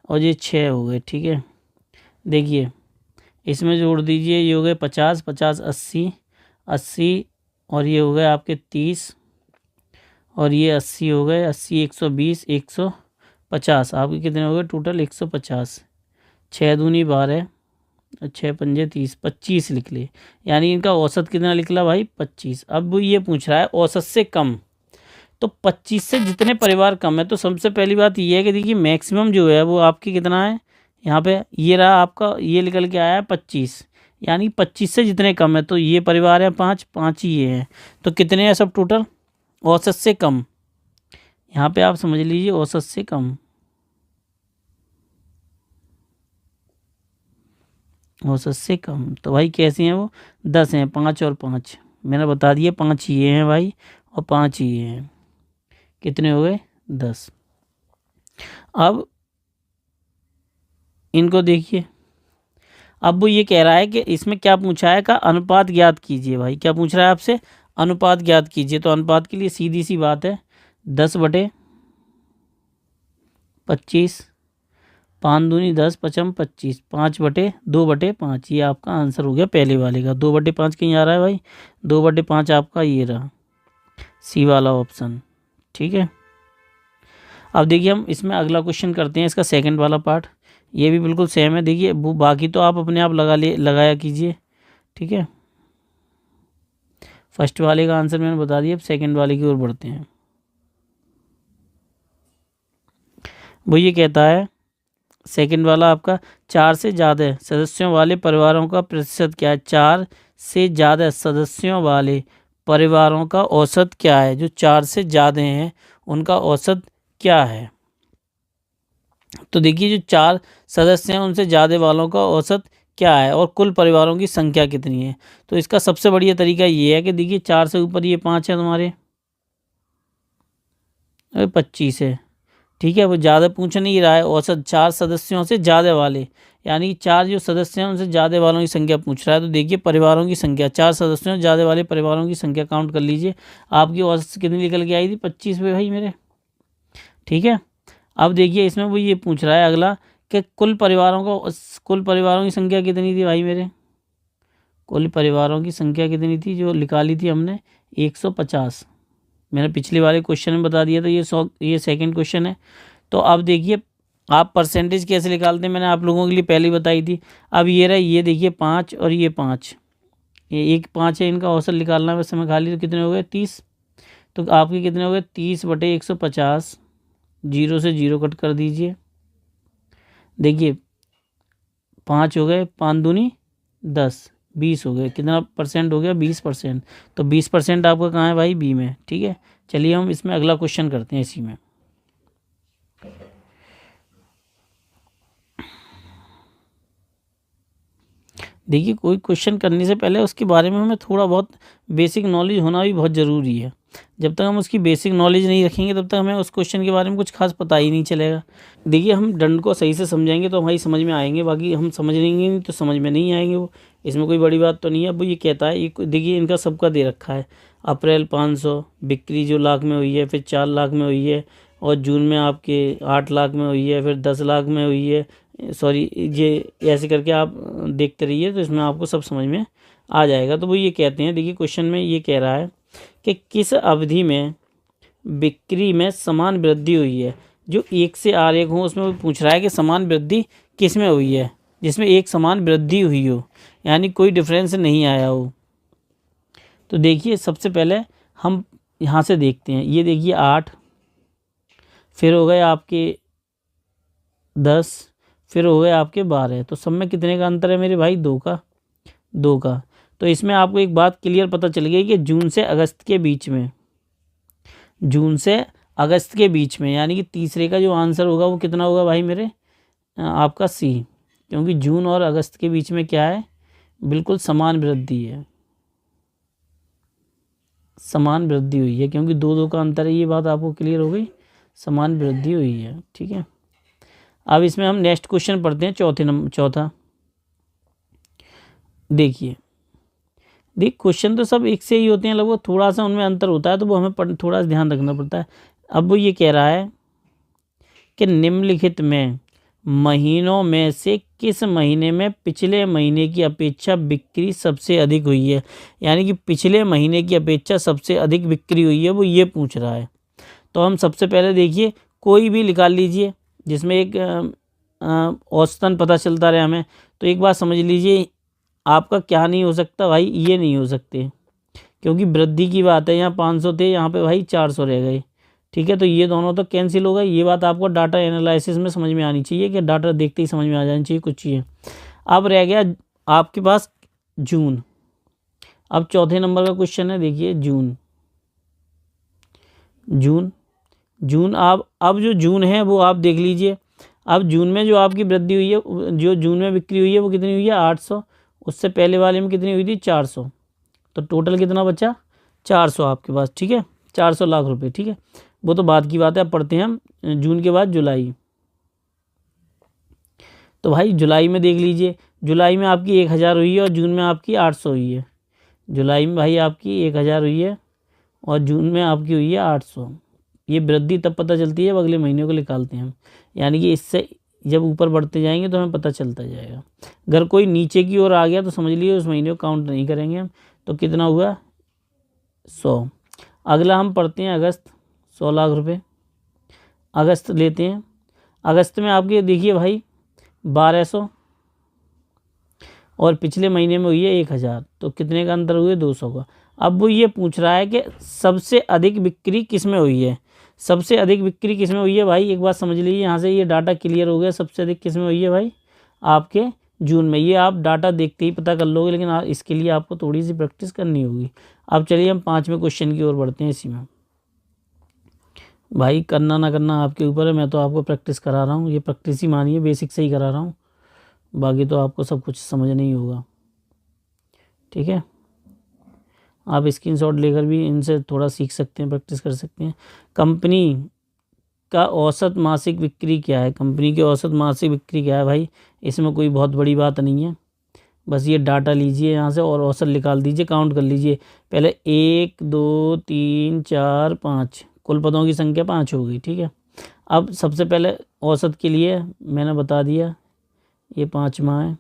और ये 6 हो गए। ठीक है, देखिए इसमें जोड़ दीजिए, ये हो गए 50, 50 80, 80 और ये हो गए आपके 30 और ये 80 हो गए, 80 120 150, आपके कितने हो गए टोटल 150। 6 दूनी 12 और 6 पंजे 30, 25 लिख ले, यानी इनका औसत कितना निकला भाई 25। अब वो ये पूछ रहा है औसत से कम, तो 25 से जितने परिवार कम है, तो सबसे पहली बात ये है कि देखिए मैक्सिमम जो है वो आपकी कितना है, यहाँ पे ये रहा आपका, ये निकल के आया है 25, यानी 25 से जितने कम है, तो ये परिवार है 5, 5 ही ये हैं, तो कितने हैं सब टोटल, औसत से कम। यहाँ पे आप समझ लीजिए औसत से कम, औसत से कम, तो भाई कैसे हैं वो, 10 हैं, 5 और 5 मैंने बता दिया, 5 ये हैं भाई और 5 ये हैं, कितने हो गए 10। अब इनको देखिए, अब वो ये कह रहा है कि इसमें क्या पूछा है, का अनुपात ज्ञात कीजिए। भाई क्या पूछ रहा है आपसे, अनुपात ज्ञात कीजिए। तो अनुपात के लिए सीधी सी बात है, 10/25, 5 दूनी 10, 5 25, 5/2/5, ये आपका आंसर हो गया पहले वाले का। 2/5 कहीं आ रहा है भाई, 2/5 आपका ये रहा, सी वाला ऑप्शन। ठीक है, अब देखिए हम इसमें अगला क्वेश्चन करते हैं, इसका सेकंड वाला पार्ट, ये भी बिल्कुल सेम है। देखिए वो बाकी तो आप अपने आप लगाया कीजिए। ठीक है, फर्स्ट वाले का आंसर मैंने बता दिया, अब सेकंड वाले की ओर बढ़ते हैं। वो ये कहता है सेकंड वाला आपका, 4 से ज़्यादा सदस्यों वाले परिवारों का प्रतिशत क्या है, 4 से ज़्यादा सदस्यों वाले परिवारों का औसत क्या है, जो 4 से ज़्यादा हैं उनका औसत क्या है। तो देखिए जो 4 सदस्य हैं उनसे ज़्यादा वालों का औसत क्या है और कुल परिवारों की संख्या कितनी है। तो इसका सबसे बढ़िया तरीका ये है कि देखिए 4 से ऊपर ये 5 है तुम्हारे, 25 है। ठीक है, वो ज़्यादा पूछ नहीं रहा है, औसत 4 सदस्यों से ज़्यादा वाले, यानी 4 जो सदस्य हैं उनसे ज़्यादा वालों की संख्या पूछ रहा है। तो देखिए परिवारों की संख्या, 4 सदस्यों से ज़्यादा वाले परिवारों की संख्या काउंट कर लीजिए, आपकी औसत कितनी निकल के आई थी, 25 पे भाई मेरे। ठीक है, अब देखिए इसमें वो ये पूछ रहा है अगला कि कुल परिवारों की संख्या कितनी थी भाई मेरे, कुल परिवारों की संख्या कितनी थी जो निकाली थी हमने, 150। मैंने पिछले वाले क्वेश्चन में बता दिया था, ये सेकंड क्वेश्चन है। तो अब देखिए आप परसेंटेज कैसे निकालते हैं, मैंने आप लोगों के लिए पहले ही बताई थी। अब ये रहा, ये देखिए 5 और ये 5, ये एक 5 है, इनका औसत निकालना है समय खाली, तो कितने हो गए 30। तो आपके कितने हो गए 30/150, 0 से 0 कट कर दीजिए। देखिए 5 हो गए, 5 दूनी 10, 20 हो गए, कितना परसेंट हो गया 20%। तो 20% आपका कहाँ है भाई, बी में। ठीक है, चलिए हम इसमें अगला क्वेश्चन करते हैं इसी में। देखिए कोई क्वेश्चन करने से पहले उसके बारे में हमें थोड़ा बहुत बेसिक नॉलेज होना भी बहुत ज़रूरी है। जब तक हम उसकी बेसिक नॉलेज नहीं रखेंगे तब तक हमें उस क्वेश्चन के बारे में कुछ खास पता ही नहीं चलेगा। देखिए हम दंड को सही से समझेंगे तो हमारी समझ में आएंगे, बाकी हम समझ लेंगे नहीं तो समझ में नहीं आएंगे। वो इसमें कोई बड़ी बात तो नहीं है। अब वो ये कहता है, ये देखिए इनका सबका दे रखा है, अप्रैल 500, बिक्री जो लाख में हुई है, फिर 4 लाख में हुई है, और जून में आपके 8 लाख में हुई है, फिर 10 लाख में हुई है। सॉरी, ये ऐसे करके आप देखते रहिए तो इसमें आपको सब समझ में आ जाएगा। तो वो ये कहते हैं, देखिए क्वेश्चन में ये कह रहा है कि किस अवधि में बिक्री में समान वृद्धि हुई है। जो 1 से R1 हो उसमें वो पूछ रहा है कि समान वृद्धि किस में हुई है, जिसमें एक समान वृद्धि हुई हो, यानी कोई डिफरेंस नहीं आया हो। तो देखिए सबसे पहले हम यहाँ से देखते हैं, ये देखिए 8, फिर हो गए आपके 10, फिर हो गए आपके 12। तो सब में कितने का अंतर है मेरे भाई? 2 का, 2 का। तो इसमें आपको एक बात क्लियर पता चल गई कि जून से अगस्त के बीच में, जून से अगस्त के बीच में, यानी कि तीसरे का जो आंसर होगा वो कितना होगा भाई मेरे? आपका सी, क्योंकि जून और अगस्त के बीच में क्या है? बिल्कुल समान वृद्धि है, समान वृद्धि हुई है, क्योंकि 2-2 का अंतर है। ये बात आपको क्लियर हो गई, समान वृद्धि हुई है। ठीक है, अब इसमें हम नेक्स्ट क्वेश्चन पढ़ते हैं, चौथा। देखिए क्वेश्चन तो सब एक से ही होते हैं लगभग, थोड़ा सा उनमें अंतर होता है, तो वो हमें थोड़ा सा ध्यान रखना पड़ता है। अब वो ये कह रहा है कि निम्नलिखित में महीनों में से किस महीने में पिछले महीने की अपेक्षा बिक्री सबसे अधिक हुई है, यानी कि पिछले महीने की अपेक्षा सबसे अधिक बिक्री हुई है, वो ये पूछ रहा है। तो हम सबसे पहले देखिए कोई भी निकाल लीजिए जिसमें एक औसतन पता चलता रहे हमें। तो एक बात समझ लीजिए, आपका क्या नहीं हो सकता भाई? ये नहीं हो सकते, क्योंकि वृद्धि की बात है। यहाँ 500 थे, यहाँ पे भाई 400 रह गए। ठीक है, तो ये दोनों तो कैंसिल हो गए। ये बात आपको डाटा एनालिसिस में समझ में आनी चाहिए, कि डाटा देखते ही समझ में आ जानी चाहिए कुछ चीज़ें। अब रह गया आपके पास जून। अब चौथे नंबर का क्वेश्चन है, देखिए जून। जून आप, अब जो जून है वो आप देख लीजिए। अब जून में जो आपकी वृद्धि हुई है, जो जून में बिक्री हुई है वो कितनी हुई है? 800। उससे पहले वाले में कितनी हुई थी? 400। तो टोटल कितना बचा? 400 आपके पास। ठीक है, 400 लाख रुपए। ठीक है, वो तो बाद की बात है। अब पढ़ते हैं हम जून के बाद जुलाई। तो भाई जुलाई में देख लीजिए, जुलाई में आपकी 1000 हुई है और जून में आपकी 800 हुई है। जुलाई में भाई आपकी 1000 हुई है और जून में आपकी हुई है 800। ये वृद्धि तब पता चलती है, अब अगले महीने को निकालते हैं हम, यानी कि इससे जब ऊपर बढ़ते जाएंगे तो हमें पता चलता जाएगा। अगर कोई नीचे की ओर आ गया तो समझ लीजिए उस महीने को काउंट नहीं करेंगे हम। तो कितना हुआ? 100। अगला हम पढ़ते हैं अगस्त, 100 लाख रुपए। अगस्त लेते हैं। अगस्त में आपके देखिए भाई 1200 और पिछले महीने में हुई है 1000। तो कितने का अंतर हुए? 200 का। अब वो ये पूछ रहा है कि सबसे अधिक बिक्री किस में हुई है। सबसे अधिक बिक्री किस में हुई है भाई? एक बात समझ लीजिए, यहाँ से ये डाटा क्लियर हो गया। सबसे अधिक किस में हुई है भाई? आपके जून में। ये आप डाटा देखते ही पता कर लोगे, लेकिन इसके लिए आपको थोड़ी सी प्रैक्टिस करनी होगी। अब चलिए हम 5वें क्वेश्चन की ओर बढ़ते हैं। इसी में भाई करना ना करना आपके ऊपर है, मैं तो आपको प्रैक्टिस करा रहा हूँ। ये प्रैक्टिस ही मानिए, बेसिक से ही करा रहा हूँ, बाकी तो आपको सब कुछ समझ नहीं होगा। ठीक है, आप स्क्रीनशॉट लेकर भी इनसे थोड़ा सीख सकते हैं, प्रैक्टिस कर सकते हैं। कंपनी का औसत मासिक बिक्री क्या है? कंपनी की औसत मासिक बिक्री क्या है भाई? इसमें कोई बहुत बड़ी बात नहीं है, बस ये डाटा लीजिए यहाँ से और औसत निकाल दीजिए, काउंट कर लीजिए। पहले 1 2 3 4 5, कुल पदों की संख्या 5 हो गई। ठीक है, अब सबसे पहले औसत के लिए मैंने बता दिया, ये 5वां है।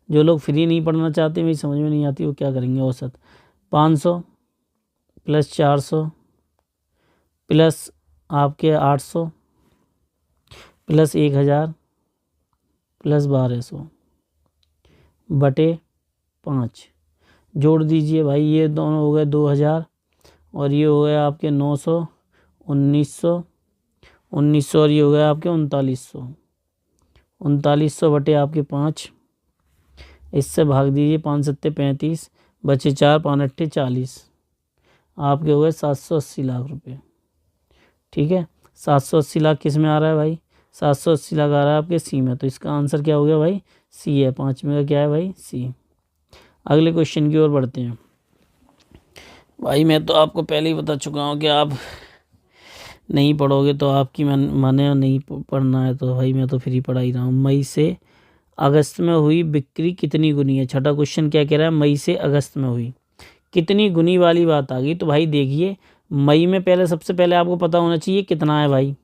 जो लोग फ्री नहीं पढ़ना चाहते, मेरी समझ में नहीं आती, वो क्या करेंगे? औसत 500 प्लस 400 प्लस आपके 800 प्लस 1000 प्लस 1200 बटे 5, जोड़ दीजिए भाई। ये दोनों हो गए 2000 और ये हो गया आपके 900, 1900 और ये हो गया आपके 3900। 3900 बटे आपके 5, इससे भाग दीजिए। 5 7 35, बचे 4, 5 8 40, आपके हो गए 780 लाख रुपए। ठीक है, 780 लाख किस में आ रहा है भाई? 780 लाख आ रहा है आपके सी में। तो इसका आंसर क्या हो गया भाई? सी है। 5वें का क्या है भाई? सी। अगले क्वेश्चन की ओर बढ़ते हैं। भाई मैं तो आपको पहले ही बता चुका हूँ कि आप नहीं पढ़ोगे तो आपकी माने नहीं पढ़ना है, तो भाई मैं तो फ्री पढ़ा ही रहा हूँ। मई से अगस्त में हुई बिक्री कितनी गुनी है? छठा क्वेश्चन क्या कह रहा है? मई से अगस्त में हुई कितनी गुनी वाली बात आ गई। तो भाई देखिए, मई में पहले सबसे पहले आपको पता होना चाहिए कितना है भाई,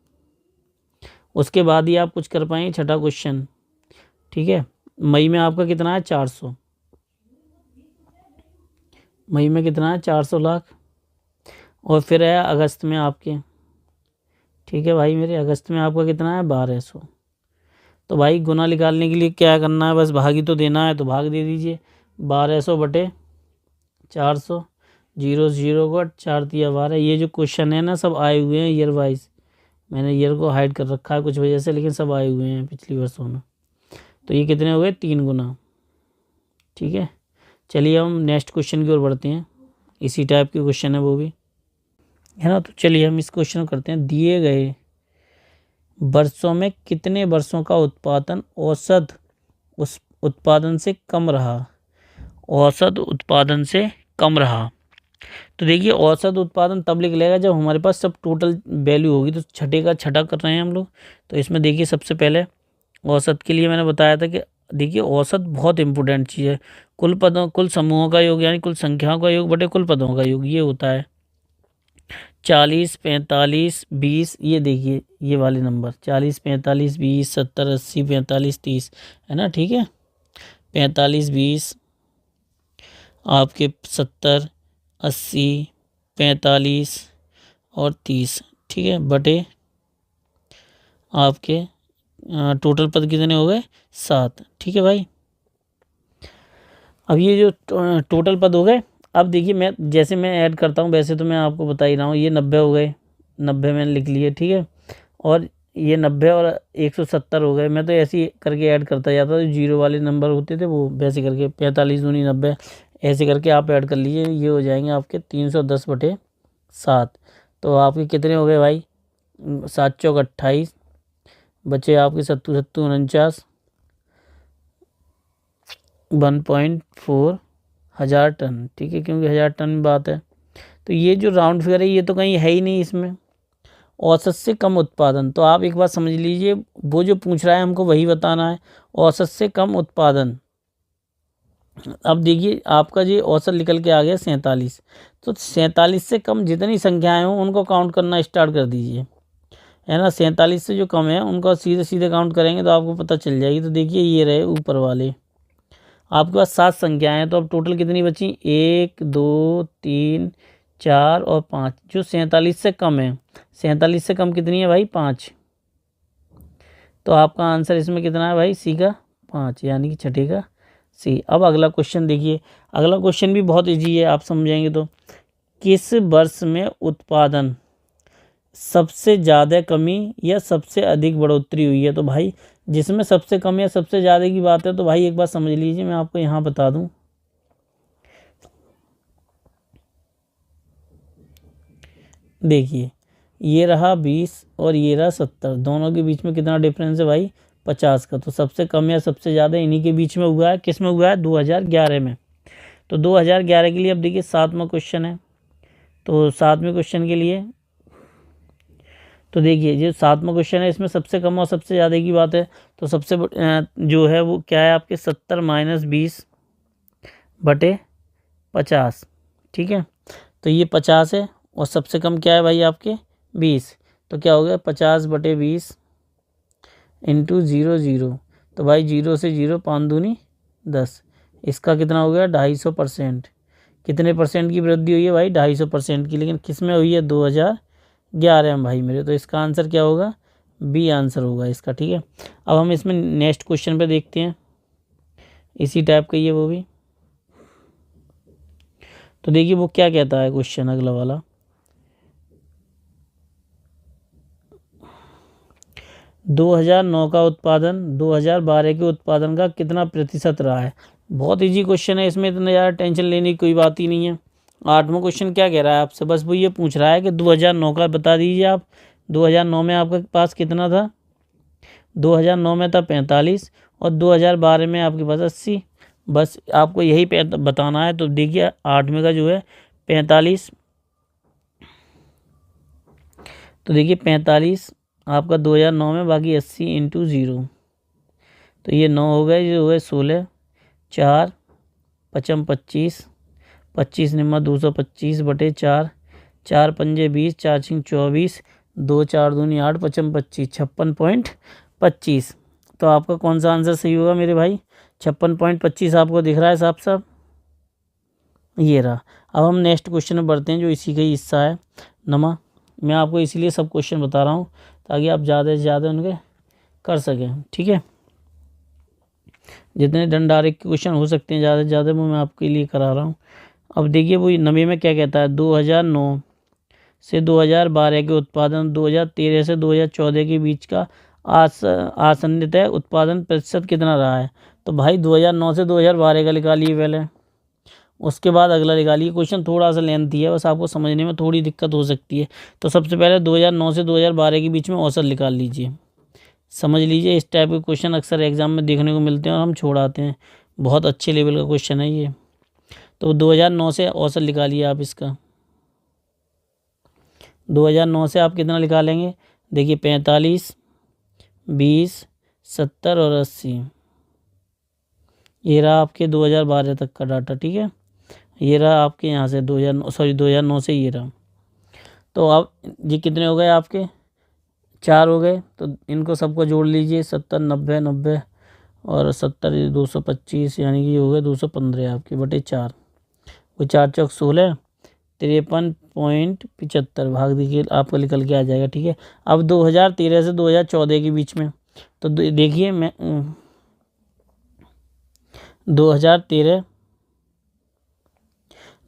उसके बाद ही आप कुछ कर पाएंगे। छठा क्वेश्चन, ठीक है, मई में आपका कितना है? 400। मई में कितना है 400 लाख, और फिर है अगस्त में आपके, ठीक है भाई मेरे, अगस्त में आपका कितना है 1200। तो भाई गुना निकालने के लिए क्या करना है, बस भाग ही तो देना है, तो भाग दे दीजिए 1200 बटे 400, जीरो जीरो को 4 दिया 12। ये जो क्वेश्चन है ना सब आए हुए हैं ईयर वाइज, मैंने ईयर को हाइड कर रखा है कुछ वजह से, लेकिन सब आए हुए हैं पिछली वर्षों में। तो ये कितने हो गए 3 गुना, ठीक है। चलिए हम नेक्स्ट क्वेश्चन की ओर बढ़ते हैं, इसी टाइप के क्वेश्चन है वो भी, है ना। तो चलिए हम इस क्वेश्चन को करते हैं। दिए गए वर्षों में कितने वर्षों का उत्पादन औसत उस उत्पादन से कम रहा, औसत उत्पादन से कम रहा। तो देखिए औसत उत्पादन तब निकलेगा जब हमारे पास सब टोटल वैल्यू होगी। तो छठे का छठा कर रहे हैं हम लोग। तो इसमें देखिए सबसे पहले औसत के लिए मैंने बताया था कि देखिए औसत बहुत इंपॉर्टेंट चीज़ है। कुल पदों कुल समूहों का योग यानी कुल संख्याओं का योग बटे कुल पदों का योग, ये होता है 40 45 20। ये देखिए ये वाले नंबर 40 45 20 70 80 45 30 है ना, ठीक है। 45 20 आपके 70 80 45 और 30, ठीक है, बटे आपके टोटल पद कितने हो गए 7, ठीक है भाई। अब ये जो टोटल पद हो गए, अब देखिए मैं जैसे मैं ऐड करता हूँ वैसे तो मैं आपको बता ही रहा हूँ। ये 90 हो गए, 90 मैंने लिख लिए, ठीक है। और ये 90 और 170 हो गए। मैं तो ऐसे ही करके ऐड करता जाता था, जो जीरो वाले नंबर होते थे वो वैसे करके 45 दूनी 90 ऐसे करके आप ऐड कर लीजिए। ये हो जाएंगे आपके 310 बटे 7। तो आपके कितने हो गए भाई 7 चौक 28, बचे आपके 70 70 49, 1.4 हज़ार टन, ठीक है, क्योंकि 1000 टन में बात है। तो ये जो राउंड फिगर है ये तो कहीं है ही नहीं इसमें, औसत से कम उत्पादन। तो आप एक बात समझ लीजिए, वो जो पूछ रहा है हमको वही बताना है, औसत से कम उत्पादन। अब देखिए आपका जी औसत निकल के आ गया 47। तो 47 से कम जितनी संख्याएं हों उनको काउंट करना स्टार्ट कर दीजिए, है ना। 47 से जो कम है उनको सीधे सीधे काउंट करेंगे तो आपको पता चल जाएगी। तो देखिए ये रहे ऊपर वाले, आपके पास 7 संख्याएं हैं। तो अब टोटल कितनी बची 1 2 3 4 और 5, जो 47 से कम है। 47 से कम कितनी है भाई 5। तो आपका आंसर इसमें कितना है भाई सी का 5, यानी कि छठे का सी। अब अगला क्वेश्चन देखिए, अगला क्वेश्चन भी बहुत इजी है, आप समझेंगे तो। किस वर्ष में उत्पादन सबसे ज़्यादा कमी या सबसे अधिक बढ़ोतरी हुई है। तो भाई जिसमें सबसे कम या सबसे ज़्यादा की बात है तो भाई एक बात समझ लीजिए, मैं आपको यहाँ बता दूँ। देखिए ये रहा 20 और ये रहा 70, दोनों के बीच में कितना डिफरेंस है भाई 50 का। तो सबसे कम या सबसे ज़्यादा इन्हीं के बीच में हुआ है। किस में हुआ है 2011 में। तो 2011 के लिए अब देखिए 7वां क्वेश्चन है। तो 7वें क्वेश्चन के लिए तो देखिए जो 7वां क्वेश्चन है इसमें सबसे कम और सबसे ज़्यादा की बात है। तो सबसे जो है वो क्या है आपके 70 - 20 बटे 50, ठीक है। तो ये 50 है और सबसे कम क्या है भाई आपके 20। तो क्या हो गया 50 बटे 20 इंटू 0 0। तो भाई 0 से 0 5 दूनी 10। इसका कितना हो गया 250%। कितने परसेंट की वृद्धि हुई है भाई 250% की। लेकिन किस में हुई है 2011 में भाई मेरे। तो इसका आंसर क्या होगा बी आंसर होगा इसका, ठीक है। अब हम इसमें नेक्स्ट क्वेश्चन पे देखते हैं, इसी टाइप का ये वो भी। तो देखिए वो क्या कहता है क्वेश्चन अगला वाला। 2009 का उत्पादन 2012 के उत्पादन का कितना प्रतिशत रहा है। बहुत इजी क्वेश्चन है, इसमें इतना ज़्यादा टेंशन लेने की कोई बात ही नहीं है। 8वां क्वेश्चन क्या कह रहा है आपसे, बस वो ये पूछ रहा है कि 2009 का बता दीजिए आप। 2009 में आपके पास कितना था 2009 में था 45 और 2012 में आपके पास 80। बस आपको यही बताना है। तो देखिए 8वें का जो है 45। तो देखिए 45 आपका 2009 में, बाकी 80 इंटू 0। तो ये 9 हो गए, जो है 16, 4 5 25, 25 निम्मा 225 बटे 4, 4 पंजे 20, 4 छिंग 24, 2 4 दूनी 8, 5 25 56.25। तो आपका कौन सा आंसर सही होगा मेरे भाई 56.25 आपको दिख रहा है साफ साफ। ये रहा। अब हम नेक्स्ट क्वेश्चन में बढ़ते हैं जो इसी का ही हिस्सा है। मैं आपको इसीलिए सब क्वेश्चन बता रहा हूँ ताकि आप ज़्यादा से ज़्यादा उनके कर सकें, ठीक है। जितने डायरेक्ट क्वेश्चन हो सकते हैं ज़्यादा से ज़्यादा वो मैं आपके लिए करा रहा हूँ। अब देखिए वो नवे में क्या कहता है, 2009 से 2012 के उत्पादन 2013 से 2014 के बीच का आसन्नित उत्पादन प्रतिशत कितना रहा है। तो भाई 2009 से 2012 का निकालिए पहले, उसके बाद अगला निकालिए। क्वेश्चन थोड़ा सा लेंथी है, बस आपको समझने में थोड़ी दिक्कत हो सकती है। तो सबसे पहले 2009 से 2012 के बीच में औसत निकाल लीजिए। समझ लीजिए इस टाइप के क्वेश्चन अक्सर एग्जाम में देखने को मिलते हैं और हम छोड़ाते हैं। बहुत अच्छे लेवल का क्वेश्चन है ये। तो 2009 से औसत निकालिए आप इसका। 2009 से आप कितना निकालेंगे, देखिए 45, 20, 70 और 80। ये रहा आपके 2012 तक का डाटा, ठीक है। ये रहा आपके यहाँ से 2009 से ये रहा। तो अब ये कितने हो गए आपके, 4 हो गए। तो इनको सबको जोड़ लीजिए, 70, 90, 90 और 70, 225, यानी कि ये हो गए 215 आपके बटे 4। वो 4 चौक 16, 53.75 भाग दीजिए, आपको निकल के आ जाएगा, ठीक है। अब 2013 से 2014 के बीच में, तो देखिए मैं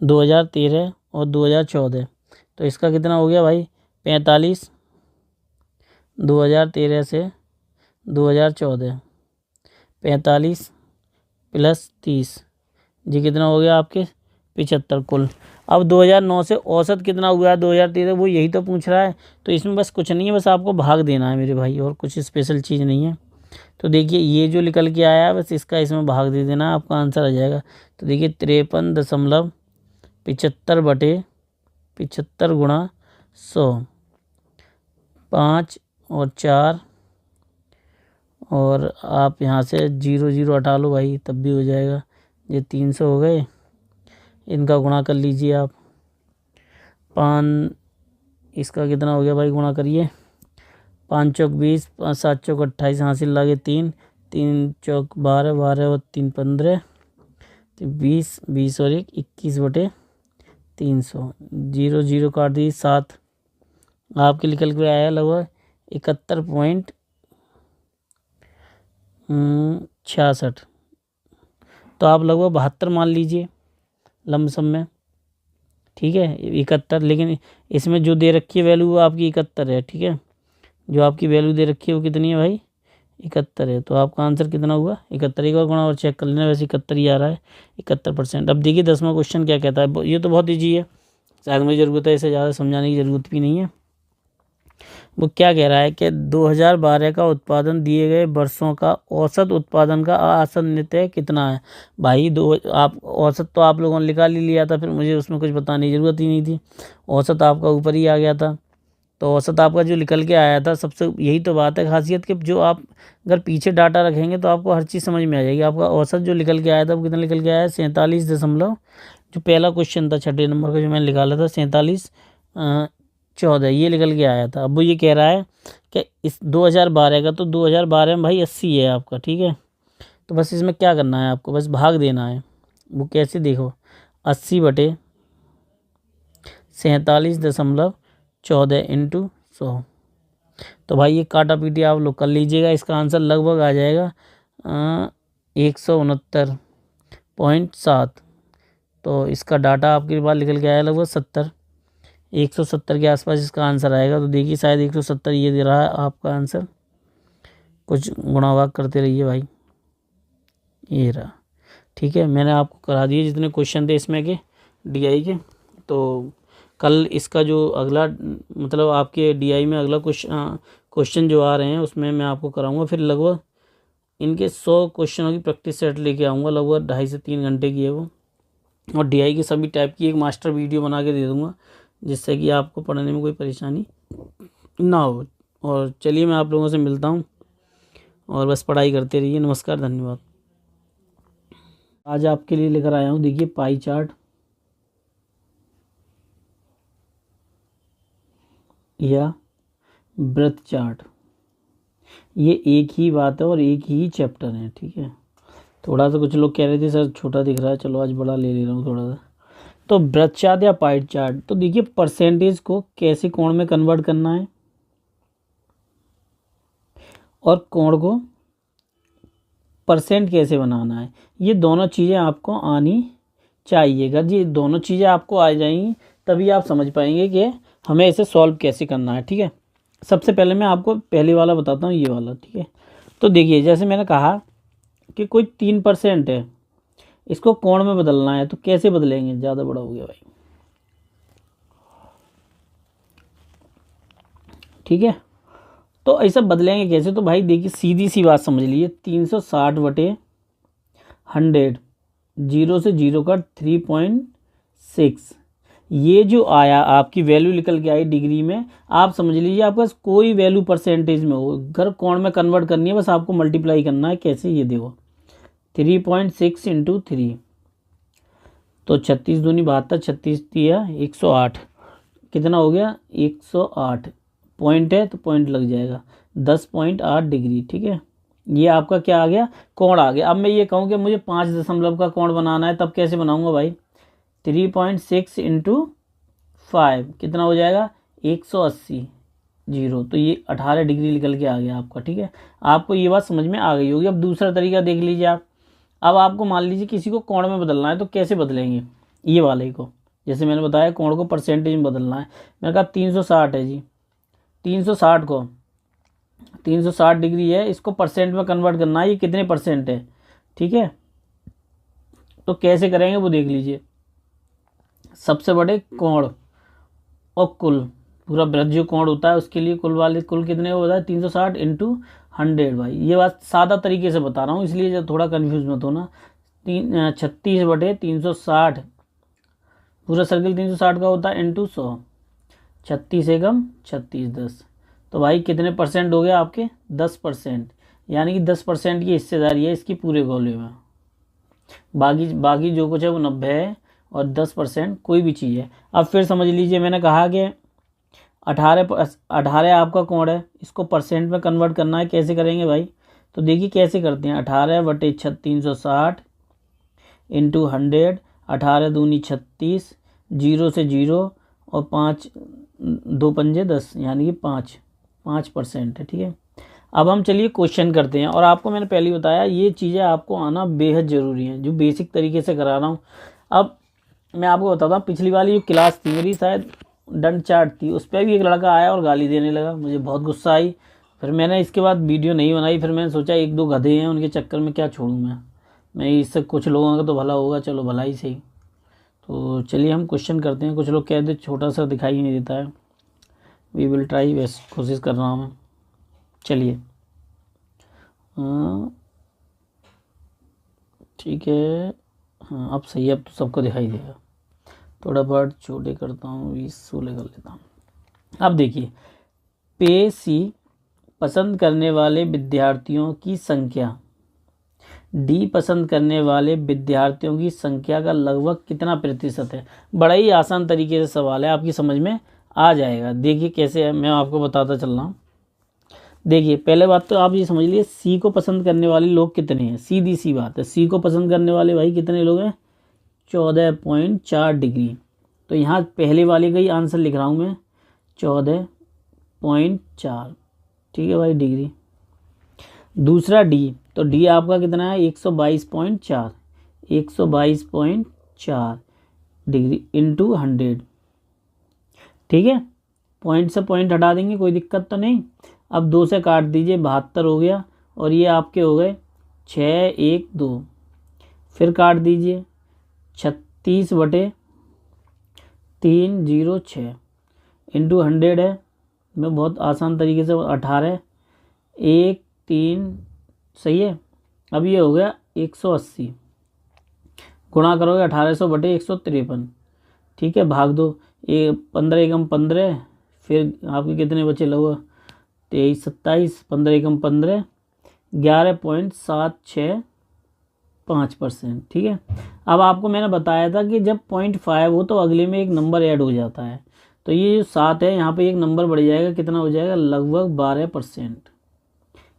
2013 और 2014, तो इसका कितना हो गया भाई, 45। 2013 से 2014 45 प्लस 30, जी कितना हो गया आपके 75 कुल। अब 2009 से औसत कितना हुआ है 2013, वो यही तो पूछ रहा है। तो इसमें बस कुछ नहीं है, बस आपको भाग देना है मेरे भाई, और कुछ स्पेशल चीज़ नहीं है। तो देखिए ये जो निकल के आया है बस इसका इसमें भाग दे देना, आपका आंसर आ जाएगा। तो देखिए 53.75 बटे 75 गुणा 100, 5 और 4, और आप यहाँ से 0 0 हटा लो भाई तब भी हो जाएगा। ये 300 हो गए, इनका गुणा कर लीजिए आप। 5, इसका कितना हो गया भाई, गुणा करिए। 5 चौक 20, 5 7 चौक 28, हासिल लागे 3, 3 चौक 12, 12 और 3 15, 20, 20 और 1 21 बटे 300। 0 0 काट दी 7, आपके निकल के आया लगभग 71.66। तो आप लगभग 72 मान लीजिए लमसम में, ठीक है। 71, लेकिन इसमें जो दे रखी है वैल्यू वो आपकी 71 है, ठीक है। जो आपकी वैल्यू दे रखी है वो कितनी है भाई, 71 है। तो आपका आंसर कितना हुआ 71। एक और गुणा और चेक कर लेना, वैसे 71 ही आ रहा है, 71%। अब देखिए 10वां क्वेश्चन क्या कहता है, ये तो बहुत ईजी है, शायद मुझे ज़रूरत है इसे ज़्यादा समझाने की ज़रूरत भी नहीं है। वो क्या कह रहा है कि 2012 का उत्पादन दिए गए वर्षों का औसत उत्पादन का आसन्नितः कितना है। भाई आप औसत तो आप लोगों ने निकाल ही लिया था, फिर मुझे उसमें कुछ बताने की ज़रूरत ही नहीं थी, औसत आपका ऊपर ही आ गया था। तो औसत आपका जो निकल के आया था, सबसे यही तो बात है खासियत कि जो आप अगर पीछे डाटा रखेंगे तो आपको हर चीज़ समझ में आ जाएगी। आपका औसत जो निकल के आया था वो कितना निकल के आया है, 47 जो पहला क्वेश्चन था 6 नंबर का जो मैंने निकाला था, 47.14 ये निकल के आया था। अब वो ये कह रहा है कि इस 2012 का, तो 2012 में भाई 80 है आपका, ठीक है। तो बस इसमें क्या करना है आपको, बस भाग देना है। वो कैसे, देखो 80 बटे 47.14 इंटू 100। तो भाई ये काटा पीटी आप लोग कर लीजिएगा, इसका आंसर लगभग आ जाएगा 169.7। तो इसका डाटा आपके पास निकल के आया लगभग 170 के आसपास इसका आंसर आएगा। तो देखिए शायद 170 ये दे रहा है आपका आंसर, कुछ गुणा भाग करते रहिए भाई, ये रहा, ठीक है। मैंने आपको करा दिए जितने क्वेश्चन थे इसमें के डीआई के। तो कल इसका जो अगला मतलब आपके डीआई में अगला क्वेश्चन जो आ रहे हैं उसमें मैं आपको कराऊंगा। फिर लगभग इनके 100 क्वेश्चनों की प्रैक्टिस सेट लेके आऊँगा, लगभग 2.5 से 3 घंटे की है वो। और डीआई की सभी टाइप की एक मास्टर वीडियो बना के दे दूँगा, जिससे कि आपको पढ़ने में कोई परेशानी ना हो। और चलिए मैं आप लोगों से मिलता हूँ, और बस पढ़ाई करते रहिए। नमस्कार, धन्यवाद। आज आपके लिए लेकर आया हूँ, देखिए पाई चार्ट या ब्रेथ चार्ट। ये एक ही बात है और एक ही चैप्टर है, ठीक है। थोड़ा सा कुछ लोग कह रहे थे सर छोटा दिख रहा है, चलो आज बड़ा ले रहा हूँ थोड़ा सा। तो वृत्त चार्ट या पाई चार्ट, तो देखिए परसेंटेज को कैसे कोण में कन्वर्ट करना है और कोण को परसेंट कैसे बनाना है, ये दोनों चीज़ें आपको आनी चाहिए। अगर ये दोनों चीज़ें आपको आ जाएंगी तभी आप समझ पाएंगे कि हमें इसे सॉल्व कैसे करना है। ठीक है, सबसे पहले मैं आपको पहले वाला बताता हूँ, ये वाला। ठीक है, तो देखिए जैसे मैंने कहा कि कोई 3% है, इसको कोण में बदलना है, तो कैसे बदलेंगे, ज़्यादा बड़ा हो गया भाई। ठीक है, तो ऐसा बदलेंगे कैसे, तो भाई देखिए सीधी सी बात समझ लीजिए, 360/100, 0 से 0 का 3.6, ये जो आया आपकी वैल्यू निकल के आई डिग्री में, आप समझ लीजिए आपके पास कोई वैल्यू परसेंटेज में हो, अगर कोण में कन्वर्ट करनी है बस आपको मल्टीप्लाई करना है। कैसे, ये देखो 3.6 × 3, तो 36 दूनी 72, 36 दिया 108, कितना हो गया 108 पॉइंट है, तो पॉइंट लग जाएगा 10.8 डिग्री। ठीक है, ये आपका क्या आ गया, कोण आ गया। अब मैं ये कहूँ कि मुझे 5 दशमलव का कोण बनाना है, तब कैसे बनाऊंगा भाई, 3.6 × 5 कितना हो जाएगा 180, 0, तो ये 18 डिग्री निकल के आ गया आपका। ठीक है, आपको ये बात समझ में आ गई होगी। अब दूसरा तरीका देख लीजिए आप। अब आपको मान लीजिए किसी को कोण में बदलना है, तो कैसे बदलेंगे, ये वाले को, जैसे मैंने बताया कोण को परसेंटेज में बदलना है। मैंने कहा 360 है जी, 360 को 360 डिग्री है, इसको परसेंट में कन्वर्ट करना है, ये कितने परसेंट है। ठीक है, तो कैसे करेंगे वो देख लीजिए। सबसे बड़े कोण और कुल, पूरा वृत्त जो कोण होता है उसके लिए कुल वाले कुल कितने को बताया, 360 × 100 भाई। ये बात सादा तरीके से बता रहा हूँ, इसलिए जब थोड़ा कन्फ्यूज मत होना। 36/360, पूरा सर्किल 360 का होता है, × 100, 36 एकम 36 10, तो भाई कितने परसेंट हो गए आपके 10%, यानी कि 10% की हिस्सेदारी है इसकी पूरे गोले में। बाकी जो कुछ है वो 90 है और 10% कोई भी चीज़ है। अब फिर समझ लीजिए, मैंने कहा कि 18 आपका कोण है, इसको परसेंट में कन्वर्ट करना है, कैसे करेंगे भाई, तो देखिए कैसे करते हैं। 18/360 × 100, 18 दूनी 36, 0 से 0 और 5 2 पंजे 10, यानी कि 5% है। ठीक है, अब हम चलिए क्वेश्चन करते हैं। और आपको मैंने पहले बताया ये चीज़ें आपको आना बेहद ज़रूरी है, जो बेसिक तरीके से करा रहा हूँ। अब मैं आपको बताता हूँ, पिछली वाली जो क्लास थी मेरी, शायद डंड चार्ट थी, उस पर भी एक लड़का आया और गाली देने लगा, मुझे बहुत गुस्सा आई। फिर मैंने इसके बाद वीडियो नहीं बनाई। फिर मैंने सोचा 1-2 गधे हैं, उनके चक्कर में क्या छोड़ूँ मैं इससे कुछ लोगों का तो भला होगा, चलो भला ही सही। तो चलिए हम क्वेश्चन करते हैं। कुछ लोग कहते छोटा सा दिखाई नहीं देता है, वी विल ट्राई, वैसे कोशिश कर रहा हूँ मैं। चलिए ठीक है, हाँ अब सही है, अब तो सबको दिखाई देगा। थोड़ा बहुत छोटे करता हूँ, 20-16 कर लेता हूँ। अब देखिए, पे सी पसंद करने वाले विद्यार्थियों की संख्या डी पसंद करने वाले विद्यार्थियों की संख्या का लगभग कितना प्रतिशत है। बड़ा ही आसान तरीके से सवाल है, आपकी समझ में आ जाएगा। देखिए कैसे है, मैं आपको बताता चल रहा हूँ। देखिए पहले बात तो आप ये समझ लीजिए, सी को पसंद करने वाले लोग कितने हैं, सीधी सी बात है। सी को पसंद करने वाले भाई कितने लोग हैं, 14.4 डिग्री। तो यहाँ पहले वाले का ही आंसर लिख रहा हूँ मैं, 14.4, ठीक है भाई, डिग्री। दूसरा डी, तो डी आपका कितना है, 122.4, 122.4 डिग्री इंटू 100, ठीक है। पॉइंट से पॉइंट हटा देंगे, कोई दिक्कत तो नहीं। अब 2 से काट दीजिए, 72 हो गया, और ये आपके हो गए 612। फिर काट दीजिए, 36/306 इंटू 100 है। मैं बहुत आसान तरीके से 18, 1 3, सही है। अब ये हो गया 180, गुणा करोगे 1800/153, ठीक है, भाग दो, ये 15 एकम 15, फिर आपके कितने बचे लगभग 23 27, 15 एकम 15, 11.765%, ठीक है। अब आपको मैंने बताया था कि जब 0.5 हो तो अगले में एक नंबर ऐड हो जाता है, तो ये जो 7 है यहाँ पे एक नंबर बढ़ जाएगा, कितना हो जाएगा, लगभग 12%।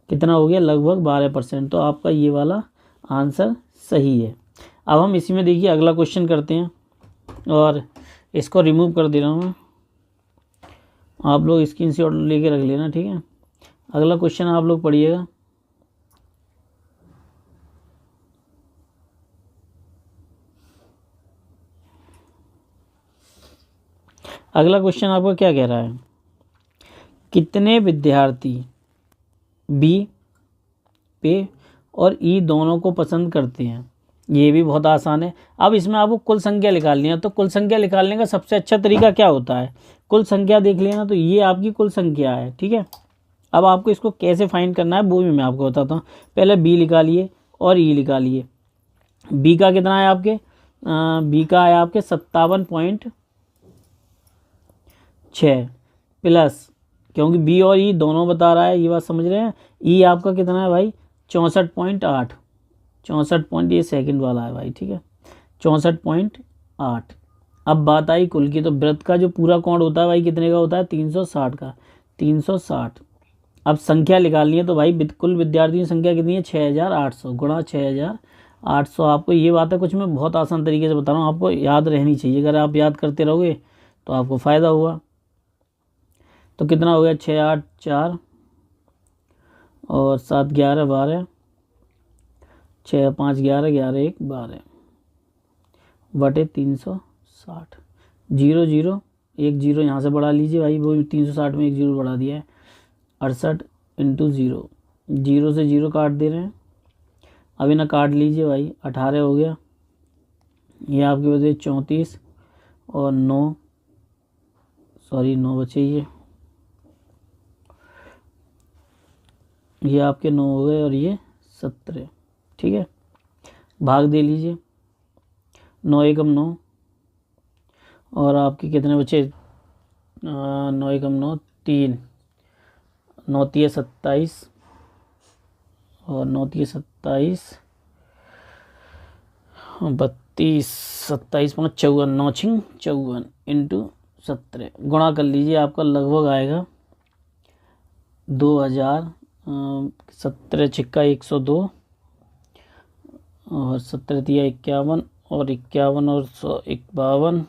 कितना हो गया, लगभग 12%। तो आपका ये वाला आंसर सही है। अब हम इसी में देखिए अगला क्वेश्चन करते हैं। और इसको रिमूव कर दे रहा हूँ मैं, आप लोग स्क्रीनशॉट लेके रख लेना, ठीक है। अगला क्वेश्चन आप लोग पढ़िएगा। अगला क्वेश्चन आपका क्या कह रहा है, कितने विद्यार्थी बी पे और ई दोनों को पसंद करते हैं। ये भी बहुत आसान है। अब इसमें आपको कुल संख्या निकालनी है, तो कुल संख्या निकालने का सबसे अच्छा तरीका क्या होता है, कुल संख्या देख लेना, तो ये आपकी कुल संख्या है, ठीक है। अब आपको इसको कैसे फाइंड करना है वो भी मैं आपको बताता हूँ। पहले बी निकालिए और ई निकालिए। बी का कितना है आपके, बी का है आपके 57.6 प्लस, क्योंकि बी और ई दोनों बता रहा है, ये बात समझ रहे हैं। ई आपका कितना है भाई 64.8, 64 ये सेकंड वाला है भाई, ठीक है, 64.8। अब बात आई कुल की, तो वृत्त का जो पूरा कोण होता है भाई कितने का होता है, 360 का, 360। अब संख्या निकालनी है, तो भाई कुल विद्यार्थियों की संख्या कितनी है, 6800 गुणा 6800। आपको ये बात है कुछ मैं बहुत आसान तरीके से बता रहा हूँ, आपको याद रहनी चाहिए। अगर आप याद करते रहोगे तो आपको फ़ायदा होगा। तो कितना हो गया, 6 8 4 और 7 11 12, 6 5 11 11 1 12 बटे 360। 0 0 1 0 यहाँ से बढ़ा लीजिए भाई, वो 360 में 1 0 बढ़ा दिया है। 68 इंटू 0, 0 से 0 काट दे रहे हैं। अब इन्हें काट लीजिए भाई, 18 हो गया। ये आपके बचे 34 और 9 बचे, ये आपके 9 हो गए और ये 17, ठीक है। भाग दे लीजिए, 9 एकम 9 और आपके कितने बचे, 9 एकम 9 3, 9 3 27 और 9 3 27 32, 27 5 54, 9 6 54 इंटू 17 गुणा कर लीजिए, आपका लगभग आएगा 2000। 17 छिक्का 102 और 17 तिया 51 और 51 और 52,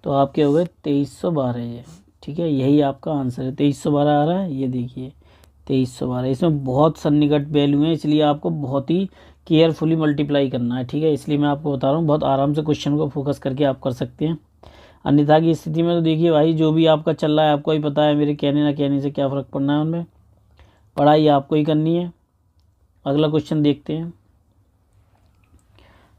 तो आपके हो गए 2312 ये, ठीक है। यही आपका आंसर है, 2312 आ रहा है, ये देखिए 2312। इसमें बहुत सन्निकट वैल्यू है, इसलिए आपको बहुत ही केयरफुली मल्टीप्लाई करना है, ठीक है। इसलिए मैं आपको बता रहा हूँ, बहुत आराम से क्वेश्चन को फोकस करके आप कर सकते हैं। अन्यथा की स्थिति में तो देखिए भाई, जो भी आपका चल रहा है आपको ही पता है, मेरे कहने ना कहने से क्या फ़र्क पड़ना है उनमें, पढ़ाई आपको ही करनी है। अगला क्वेश्चन देखते हैं।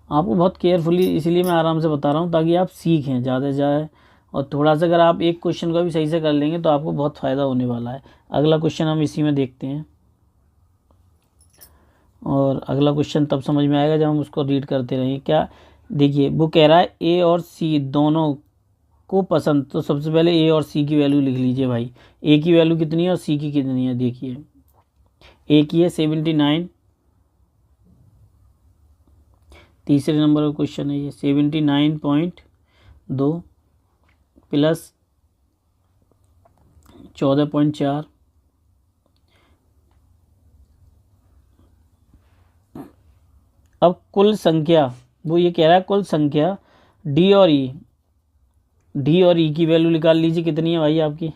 आपको बहुत केयरफुली इसलिए मैं आराम से बता रहा हूँ, ताकि आप सीखें ज़्यादा से ज़्यादा, और थोड़ा सा अगर आप एक क्वेश्चन को भी सही से कर लेंगे तो आपको बहुत फ़ायदा होने वाला है। अगला क्वेश्चन हम इसी में देखते हैं, और अगला क्वेश्चन तब समझ में आएगा जब हम उसको रीड करते रहेंगे। क्या देखिए, वो कह रहा है ए और सी दोनों को पसंद, तो सबसे पहले ए और सी की वैल्यू लिख लीजिए भाई। ए की वैल्यू कितनी है और सी की कितनी है, देखिए ए की है 79, तीसरे नंबर का क्वेश्चन है ये, 79.2 प्लस 14.4, अब कुल संख्या, वो ये कह रहा है कुल संख्या डी और ई की वैल्यू निकाल लीजिए कितनी है भाई आपकी।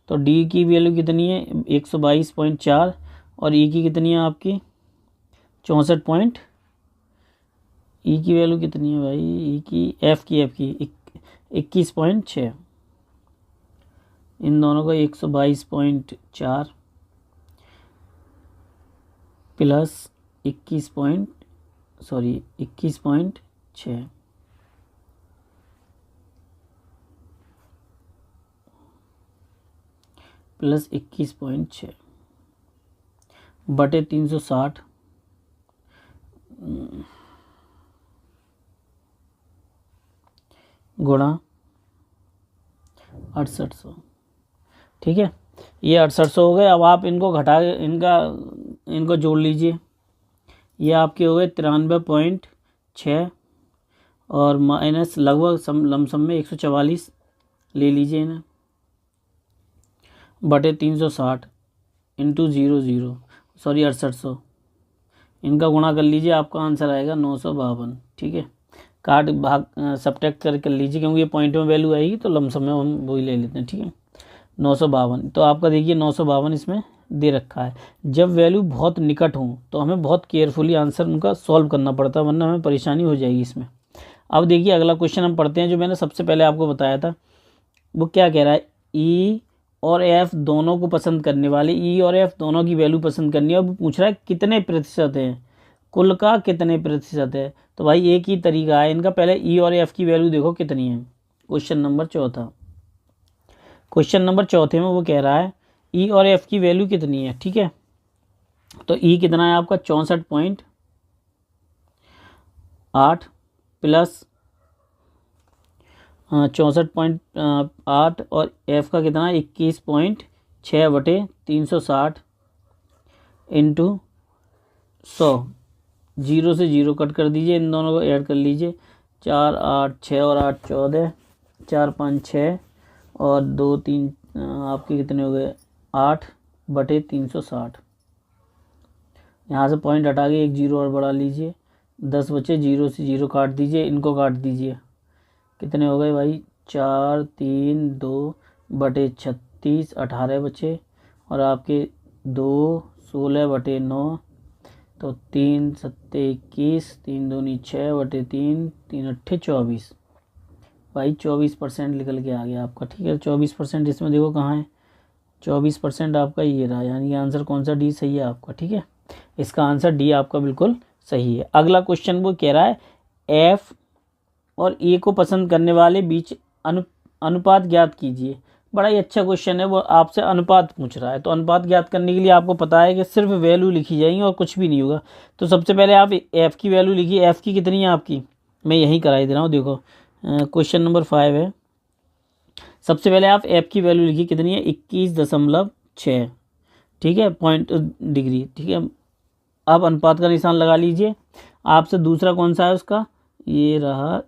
तो डी की वैल्यू कितनी है 122.4 और ई की कितनी है आपकी 64 ई की वैल्यू कितनी है भाई, ई की एफ की 21.6, इन दोनों का 122.4 प्लस 21.6 प्लस 21.6 बटे 360 गुणा 6800, ठीक है। ये 6800 हो गए। अब आप इनको घटा इनको जोड़ लीजिए, ये आपके हो गए 93.6 और माइनस लगभग लमसम में 144 ले लीजिए इन्हें, बटे 360 इंटू 6800, इनका गुणा कर लीजिए, आपका आंसर आएगा 952, ठीक है। काट भाग सब्ट्रैक्ट कर लीजिए, क्योंकि ये पॉइंट में वैल्यू आएगी तो लमसम में हम वही ले लेते हैं, ठीक है। 952, तो आपका देखिए 952 इसमें दे रखा है। जब वैल्यू बहुत निकट हो तो हमें बहुत केयरफुली आंसर उनका सॉल्व करना पड़ता है, वरना हमें परेशानी हो जाएगी इसमें। अब देखिए अगला क्वेश्चन हम पढ़ते हैं, जो मैंने सबसे पहले आपको बताया था। वो क्या कह रहा है, ई और एफ दोनों को पसंद करने वाले, ई और एफ दोनों की वैल्यू पसंद करनी है। अब पूछ रहा है कितने प्रतिशत है, कुल का कितने प्रतिशत है। तो भाई एक ही तरीका है इनका, पहले ई और एफ की वैल्यू देखो कितनी है। क्वेश्चन नंबर चौथे में वो कह रहा है ई और एफ की वैल्यू कितनी है, ठीक है। तो ई कितना है आपका 64.8 प्लस 64.8 और एफ का कितना 21.6/360 इंटू 100। 0 से 0 कट कर दीजिए, इन दोनों को ऐड कर लीजिए। 4 8 6 और 8 14, 4 5 6 और 2 3 आपके कितने हो गए 8/360। यहाँ से पॉइंट हटा के एक 0 और बढ़ा लीजिए, 10 बचे। 0 से 0 काट दीजिए, इनको काट दीजिए, कितने हो गए भाई 4 3 2/36, 18 बचे। और आपके 2 16/9, तो 3 7 21, 3 दूनी 6/3, 3 8 24। भाई 24% निकल के आ गया आपका, ठीक है। 24% इसमें देखो कहाँ है, 24% आपका ये रहा, यानी कि आंसर कौन सा डी सही है आपका, ठीक है। इसका आंसर डी आपका बिल्कुल सही है। अगला क्वेश्चन वो कह रहा है एफ और ए को पसंद करने वाले बीच अनुपात ज्ञात कीजिए। बड़ा ही अच्छा क्वेश्चन है, वो आपसे अनुपात पूछ रहा है। तो अनुपात ज्ञात करने के लिए आपको पता है कि सिर्फ वैल्यू लिखी जाएगी और कुछ भी नहीं होगा। तो सबसे पहले आप एफ़ की वैल्यू लिखिए। एफ़ की कितनी है आपकी, मैं यहीं कराई दे रहा हूँ, देखो क्वेश्चन नंबर 5 है। सबसे पहले आप एफ़ की वैल्यू लिखिए, कितनी है 21.6, ठीक है, पॉइंट डिग्री, ठीक है। अब अनुपात का निशान लगा लीजिए। आपसे दूसरा कौन सा है उसका, ये रहा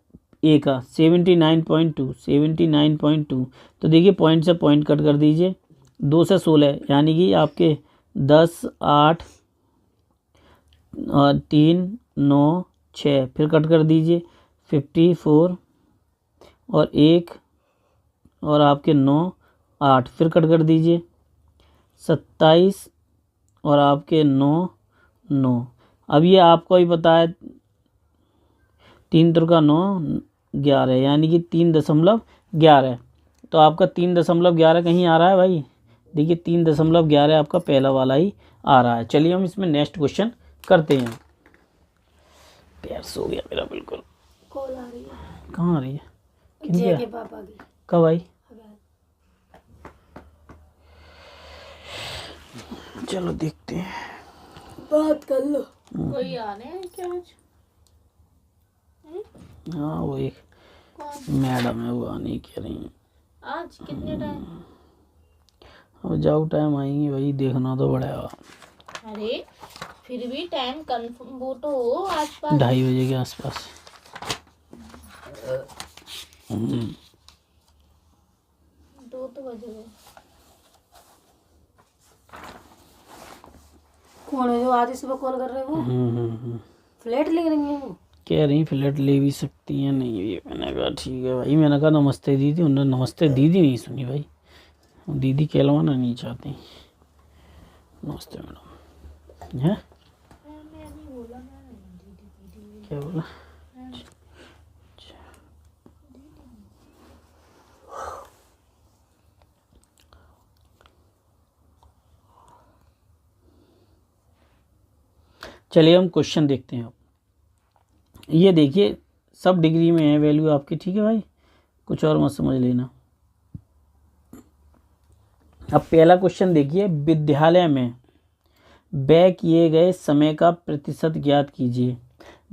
ए का 79.2। तो देखिए पॉइंट से पॉइंट कट कर दीजिए। 2 से 16 यानी कि आपके 10 8 और 3 9 6, फिर कट कर दीजिए 54 और 1 और आपके 9 8, फिर कट कर दीजिए 27 और आपके 9 9। अब ये आपको ही पता है 3 3 9 11, यानी कि 3.11। तो आपका 3.11 कहीं आ रहा है भाई, देखिए 3.11 आपका पहला वाला ही आ रहा है। चलिए हम इसमें नेक्स्ट क्वेश्चन करते हैं। पैर सो गया मेरा बिल्कुल। कॉल आ रही है। कहाँ आ रही है, के पापा की। कब आई, चलो देखते हैं, बात कर लो। कोई आने हैं क्या आज? हाँ वो एक मैडम है, वो आने कह रही हैं आज कितने टाइम? अब जाओ टाइम आएंगी भाई, देखना तो पड़ेगा। अरे फिर भी टाइम कंफर्म वो तो हो आसपास 2:30 बजे के आसपास। 2 तो बज गए। कौन है जो आज सुबह कॉल कर रहे हैं वो? फ्लैट ले रही है वो, कह रही फ्लैट ले भी सकती हैं, नहीं भी। मैंने कहा ठीक है भाई, मैंने कहा नमस्ते दीदी, उन्होंने नमस्ते दीदी नहीं सुनी भाई, दीदी कहलवाना नहीं चाहती। नमस्ते मैडम, है क्या बोला, चलिए हम क्वेश्चन देखते हैं। ये देखिए सब डिग्री में है वैल्यू आपकी, ठीक है भाई, कुछ और मत समझ लेना। अब पहला क्वेश्चन देखिए, विद्यालय में व्यय किए गए समय का प्रतिशत ज्ञात कीजिए।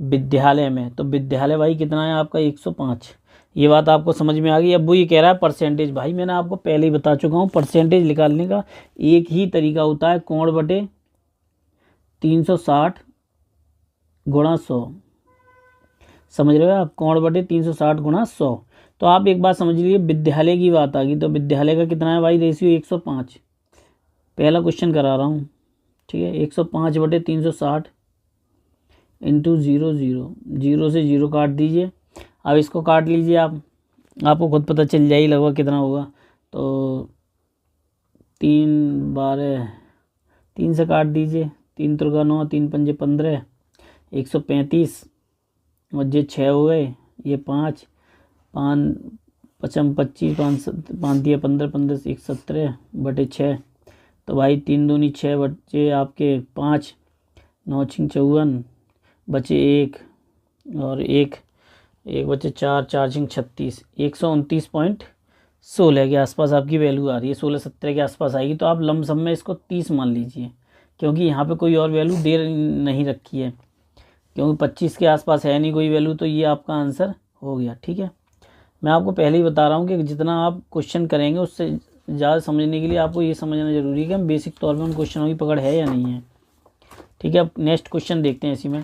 विद्यालय में, तो विद्यालय भाई कितना है आपका 105। ये बात आपको समझ में आ गई। अब वो ये कह रहा है परसेंटेज। भाई मैंने आपको पहले ही बता चुका हूँ, परसेंटेज निकालने का एक ही तरीका होता है, कोण बटे 360 गुणा 100। समझ रहे हो आप, कोण बटे 360 गुणा 100। तो आप एक बात समझ लीजिए, विद्यालय की बात आ गई तो विद्यालय का कितना है भाई रेशियो 105। पहला क्वेश्चन करा रहा हूँ, ठीक है। 105 बटे 360 इंटू 0 0, 0 से 0 काट दीजिए। अब इसको काट लीजिए आप, आपको खुद पता चल जाएगी लगभग कितना होगा। तो 3 3 से काट दीजिए, 3 त्रिका 9, 3 पंजे 15, 135 और ये 6 हो गए, ये 5 5 पचम 25, 5 दिया 15, 15 से 17/6। तो भाई 3 दूनी 6 बचे आपके 5, 9 छिंग 54, बचे 1 और 1 बचे 4, 4 छिंग 36, 129.16 के आसपास आपकी वैल्यू आ रही है। 16-17 के आसपास आएगी। तो आप लमसम में इसको 30 मान लीजिए, क्योंकि यहाँ पे कोई और वैल्यू दे नहीं रखी है, क्योंकि 25 के आसपास है नहीं कोई वैल्यू। तो ये आपका आंसर हो गया। ठीक है, मैं आपको पहले ही बता रहा हूँ कि जितना आप क्वेश्चन करेंगे उससे ज़्यादा समझने के लिए आपको ये समझना ज़रूरी है कि हम बेसिक तौर पर उन क्वेश्चनों की पकड़ है या नहीं है। ठीक है, अब नेक्स्ट क्वेश्चन देखते हैं इसी में।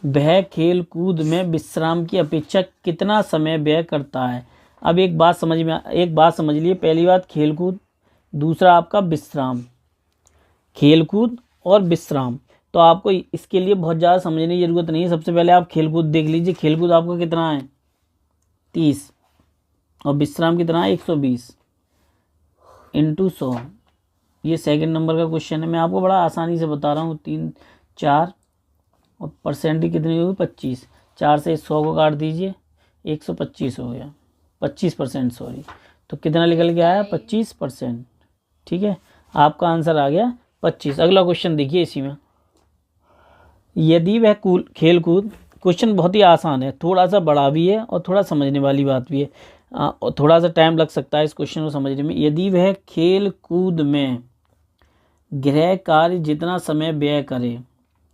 वह खेल कूद में विश्राम की अपेक्षा कितना समय व्यय करता है। अब एक बात समझ लीजिए, पहली बात खेलकूद, दूसरा आपका विश्राम। खेलकूद और विश्राम, तो आपको इसके लिए बहुत ज़्यादा समझने की ज़रूरत नहीं है। सबसे पहले आप खेलकूद देख लीजिए। खेलकूद आपका कितना है 30 और विश्राम कितना है 120 × 100। ये सेकंड नंबर का क्वेश्चन है। मैं आपको बड़ा आसानी से बता रहा हूँ। 3 4 और परसेंट की कितनी होगी 25, 4 से 100 को काट दीजिए, 125 हो गया, 25% सॉरी। तो कितना निकल के आया 25%। ठीक है, आपका आंसर आ गया 25। अगला क्वेश्चन देखिए इसी में। यदि वह खेल कूद, क्वेश्चन बहुत ही आसान है, थोड़ा सा बड़ा भी है और थोड़ा समझने वाली बात भी है, और थोड़ा सा टाइम लग सकता है इस क्वेश्चन को समझने में। यदि वह खेल कूद में गृह कार्य जितना समय व्यय करे,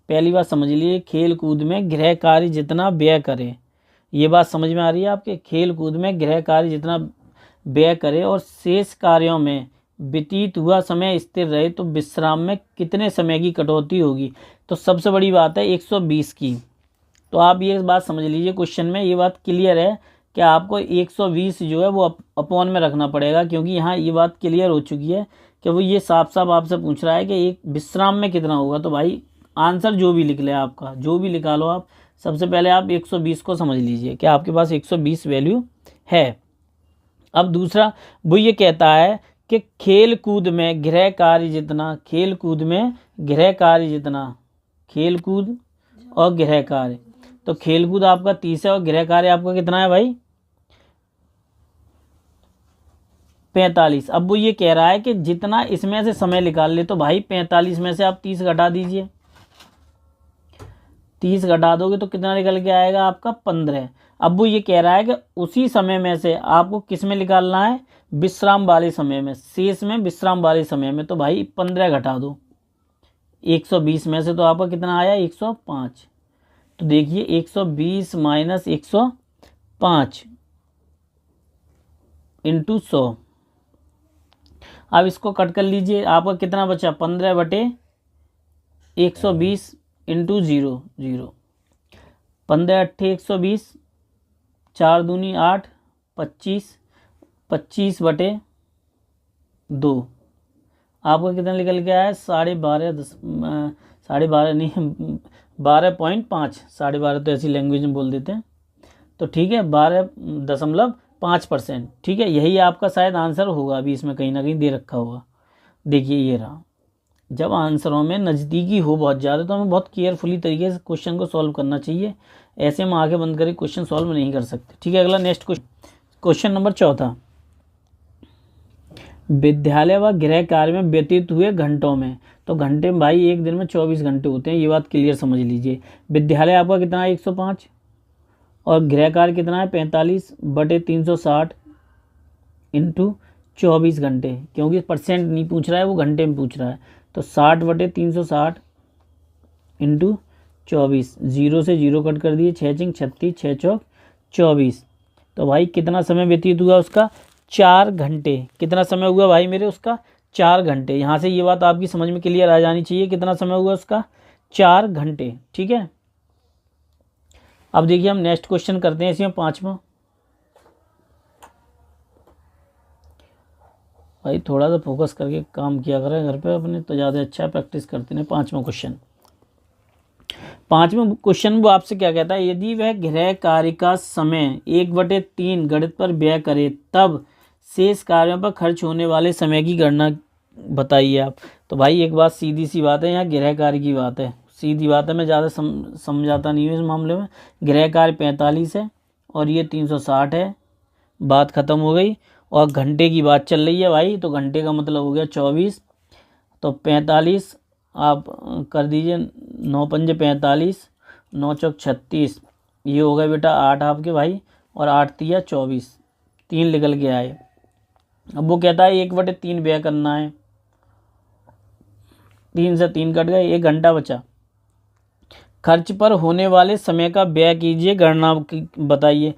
पहली बात समझ लीजिए, खेल कूद में गृह कार्य जितना व्यय करे, ये बात समझ में आ रही है आपके। खेल कूद में गृह कार्य जितना व्यय करे और शेष कार्यों में व्यतीत हुआ समय स्थिर रहे, तो विश्राम में कितने समय की कटौती होगी। तो सबसे बड़ी बात है 120 की। तो आप ये बात समझ लीजिए, क्वेश्चन में ये बात क्लियर है कि आपको 120 जो है वो अपॉन में रखना पड़ेगा, क्योंकि यहाँ ये बात क्लियर हो चुकी है कि वो ये साफ साफ आपसे पूछ रहा है कि एक विश्राम में कितना होगा। तो भाई आंसर जो भी लिख ले, आपका जो भी लिखा लो आप, सबसे पहले आप 120 को समझ लीजिए कि आपके पास 120 वैल्यू है। अब दूसरा वो ये कहता है कि खेल कूद में गृह कार्य जितना, खेल कूद में गृह कार्य जितना, खेल कूद और गृह कार्य, तो खेल कूद आपका 30 है और गृह कार्य आपका कितना है भाई 45। अब वो ये कह रहा है कि जितना इसमें से समय निकाल ले, तो भाई 45 में से आप 30 घटा दीजिए, 30 घटा दोगे तो कितना निकल के आएगा आपका 15। अब वो ये कह रहा है कि उसी समय में से आपको किस में निकालना है, विश्राम वाले समय में, शेष में विश्राम वाले समय में। तो भाई 15 घटा दो 120 में से, तो आपका कितना आया 105। तो देखिए 120 माइनस 105 × 100। अब इसको कट कर लीजिए, आपका कितना बचा 15/120 × 0 0, 15×8 120, 4 दूनी 8, 25, 25/2। आपका कितना निकल के आया 12.5 नहीं 12.5, 12.5 तो ऐसी लैंग्वेज में बोल देते हैं। तो ठीक है 12.5%। ठीक है, यही आपका शायद आंसर होगा। अभी इसमें कहीं ना कहीं दे रखा होगा। देखिए ये रहा। जब आंसरों में नज़दीकी हो बहुत ज़्यादा, तो हमें बहुत केयरफुली तरीके से क्वेश्चन को सॉल्व करना चाहिए। ऐसे हम आंखें बंद करके क्वेश्चन सॉल्व नहीं कर सकते। ठीक है, अगला नेक्स्ट क्वेश्चन नंबर 4। विद्यालय व गृह कार्य में व्यतीत हुए घंटों में, तो घंटे में भाई एक दिन में 24 घंटे होते हैं, ये बात क्लियर समझ लीजिए। विद्यालय आपका कितना है 105 और गृह कार्य कितना है 45/360 × 24 घंटे, क्योंकि परसेंट नहीं पूछ रहा है, वो घंटे में पूछ रहा है। तो 60/360 × 24, 0 से 0 कट कर दिए, 6 × 36, 6 चौक 24। तो भाई कितना समय व्यतीत हुआ उसका 4 घंटे। कितना समय हुआ भाई मेरे उसका 4 घंटे। यहाँ से ये बात आपकी समझ में क्लियर आ जानी चाहिए, कितना समय हुआ उसका 4 घंटे। ठीक है, अब देखिए हम नेक्स्ट क्वेश्चन करते हैं इसमें 5वां। भाई थोड़ा सा फोकस करके काम किया करें घर पे अपने, तो ज़्यादा अच्छा प्रैक्टिस करते हैं। 5वां क्वेश्चन, 5वें क्वेश्चन वो आपसे क्या कहता है, यदि वह गृह कार्य का समय 1/3 गणित पर व्यय करे तब शेष कार्यों पर खर्च होने वाले समय की गणना बताइए आप। तो भाई एक बात सीधी सी बात है, यहाँ गृह कार्य की बात है, सीधी बात है, मैं ज़्यादा समझाता नहीं हूँ इस मामले में। गृह कार्य 45 है और ये 360 है, बात ख़त्म हो गई। और घंटे की बात चल रही है भाई, तो घंटे का मतलब हो गया 24, तो 45 आप कर दीजिए, 9 पंजे 45, 9 चौक 36, ये हो गए बेटा 8 आपके भाई, और 8 तिया 24, 3 निकल के आए। अब वो कहता है 1/3 व्यय करना है, 3 से 3 कट गए, 1 घंटा बचा। खर्च पर होने वाले समय का व्यय कीजिए, गणना बताइए।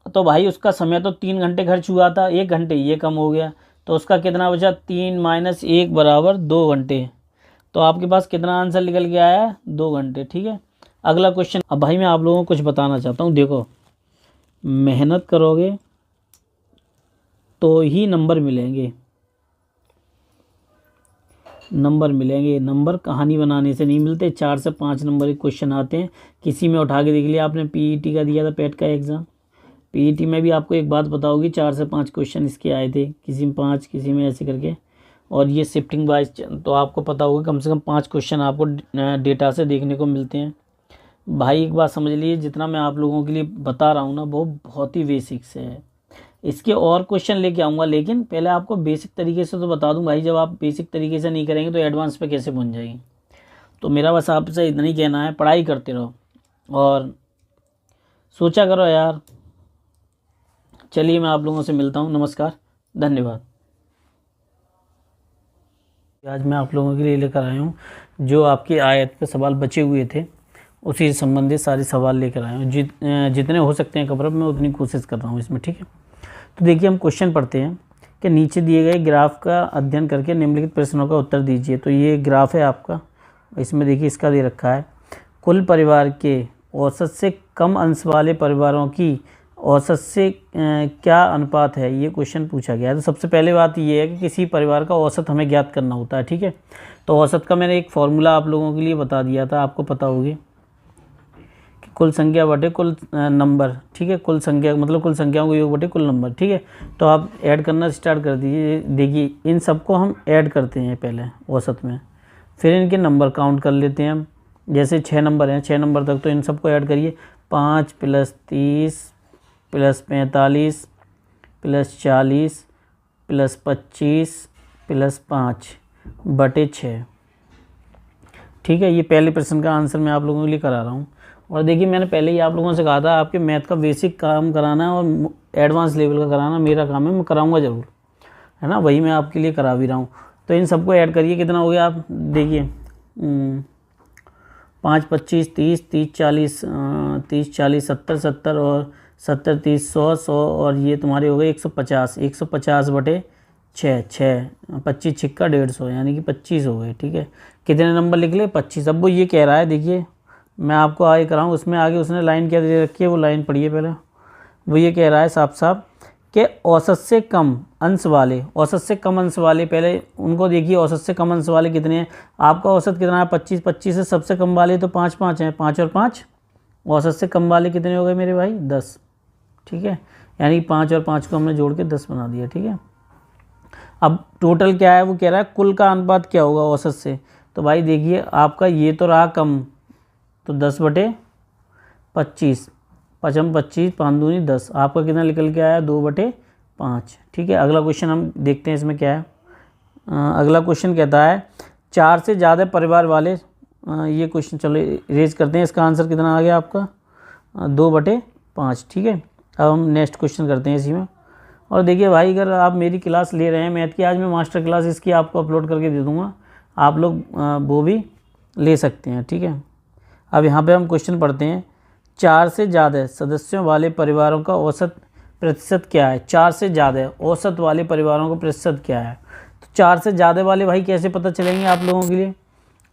तो भाई उसका समय तो 3 घंटे खर्च हुआ था, 1 घंटे ये कम हो गया, तो उसका कितना बचा, 3 - 1 बराबर 2 घंटे। तो आपके पास कितना आंसर निकल के आया, 2 घंटे। ठीक है, अगला क्वेश्चन। अब भाई मैं आप लोगों को कुछ बताना चाहता हूँ, देखो मेहनत करोगे तो ही नंबर मिलेंगे, नंबर मिलेंगे। नंबर कहानी बनाने से नहीं मिलते, 4 से 5 नंबर के क्वेश्चन आते हैं। किसी में उठा के देख लिया आपने, पीईटी का दिया था, पेट का एग्ज़ाम, पीईटी में भी आपको एक बात बताओगी, 4 से 5 क्वेश्चन इसके आए थे, किसी में 5, किसी में ऐसे करके। और ये शिफ्टिंग वाइज तो आपको पता होगा कम से कम 5 क्वेश्चन आपको डेटा से देखने को मिलते हैं। भाई एक बात समझ लीजिए, जितना मैं आप लोगों के लिए बता रहा हूँ ना, वो बहुत ही बेसिक से है। इसके और क्वेश्चन लेके आऊँगा, लेकिन पहले आपको बेसिक तरीके से तो बता दूँ भाई, जब आप बेसिक तरीके से नहीं करेंगे तो एडवांस पे कैसे पहुँच जाएंगे। तो मेरा बस आपसे इतना ही कहना है, पढ़ाई करते रहो और सोचा करो यार। चलिए मैं आप लोगों से मिलता हूँ, नमस्कार, धन्यवाद। आज मैं आप लोगों के लिए लेकर आया हूँ जो आपकी आयत पे सवाल बचे हुए थे, उसी से संबंधित सारे सवाल लेकर आया हूँ। जितने हो सकते हैं कवर मैं उतनी कोशिश कर रहा हूँ इसमें। ठीक है, तो देखिए हम क्वेश्चन पढ़ते हैं कि नीचे दिए गए ग्राफ का अध्ययन करके निम्नलिखित प्रश्नों का उत्तर दीजिए। तो ये ग्राफ है आपका, इसमें देखिए इसका दे रखा है, कुल परिवार के औसत से कम अंश वाले परिवारों की औसत से क्या अनुपात है, ये क्वेश्चन पूछा गया है। तो सबसे पहले बात ये है कि किसी परिवार का औसत हमें ज्ञात करना होता है। ठीक है, तो औसत का मैंने एक फॉर्मूला आप लोगों के लिए बता दिया था, आपको पता होगी कि कुल संख्या बटे कुल नंबर। ठीक है, कुल संख्या मतलब कुल संख्याओं को योग बटे कुल नंबर। ठीक है, तो आप ऐड करना स्टार्ट कर दीजिए। देखिए इन सबको हम ऐड करते हैं पहले औसत में, फिर इनके नंबर काउंट कर लेते हैं हम। जैसे 6 नंबर हैं, 6 नंबर तक, तो इन सबको ऐड करिए, 5 + 30 + 45 + 40 + 25 + 5 बटे 6। ठीक है, ये पहले प्रश्न का आंसर मैं आप लोगों के लिए करा रहा हूँ। और देखिए मैंने पहले ही आप लोगों से कहा था, आपके मैथ का बेसिक काम कराना है और एडवांस लेवल का कराना मेरा काम है, मैं कराऊंगा ज़रूर, है ना, वही मैं आपके लिए करा भी रहा हूँ। तो इन सबको ऐड करिए, कितना हो गया आप देखिए, 5 25 30 30 40 30 40 70 70 और 70 30 100 100 और ये तुम्हारे हो गए 150 150 बटे 6 6 25 छिक्का 150, यानी कि 25 हो गए। ठीक है, कितने नंबर लिख ले, 25। अब वो ये कह रहा है, देखिए मैं आपको आगे कराऊँ, उसमें आगे उसने लाइन क्या दे रखी है, वो लाइन पढ़िए पहले। वो ये कह रहा है साफ साफ कि औसत से कम अंश वाले, औसत से कम अंश वाले, पहले उनको देखिए औसत से कम अंश वाले कितने हैं। आपका औसत कितना है, 25 25 से सबसे कम वाले तो 5 5 हैं, 5 और 5, औसत से कम वाले कितने हो गए मेरे भाई, 10। ठीक है, यानी 5 और 5 को हमने जोड़ के 10 बना दिया। ठीक है, अब टोटल क्या है, वो कह रहा है कुल का अनुपात क्या होगा औसत से। तो भाई देखिए आपका ये तो रहा कम, तो 10 बटे 25, 5 25 5 दूनी 10, आपका कितना निकल के आया, 2 बटे 5। ठीक है, अगला क्वेश्चन हम देखते हैं इसमें क्या है। अगला क्वेश्चन कहता है 4 से ज़्यादा परिवार वाले, ये क्वेश्चन चलो इरेज करते हैं। इसका आंसर कितना आ गया आपका, 2 बटे 5। ठीक है, अब हम नेक्स्ट क्वेश्चन करते हैं इसी में। और देखिए भाई अगर आप मेरी क्लास ले रहे हैं मैथ की, आज मैं मास्टर क्लास इसकी आपको अपलोड करके दे दूँगा, आप लोग वो भी ले सकते हैं। ठीक है, अब यहाँ पे हम क्वेश्चन पढ़ते हैं, 4 से ज़्यादा सदस्यों वाले परिवारों का औसत प्रतिशत क्या है। 4 से ज़्यादा औसत वाले परिवारों का प्रतिशत क्या है। तो 4 से ज़्यादा वाले भाई कैसे पता चलेंगे आप लोगों के लिए,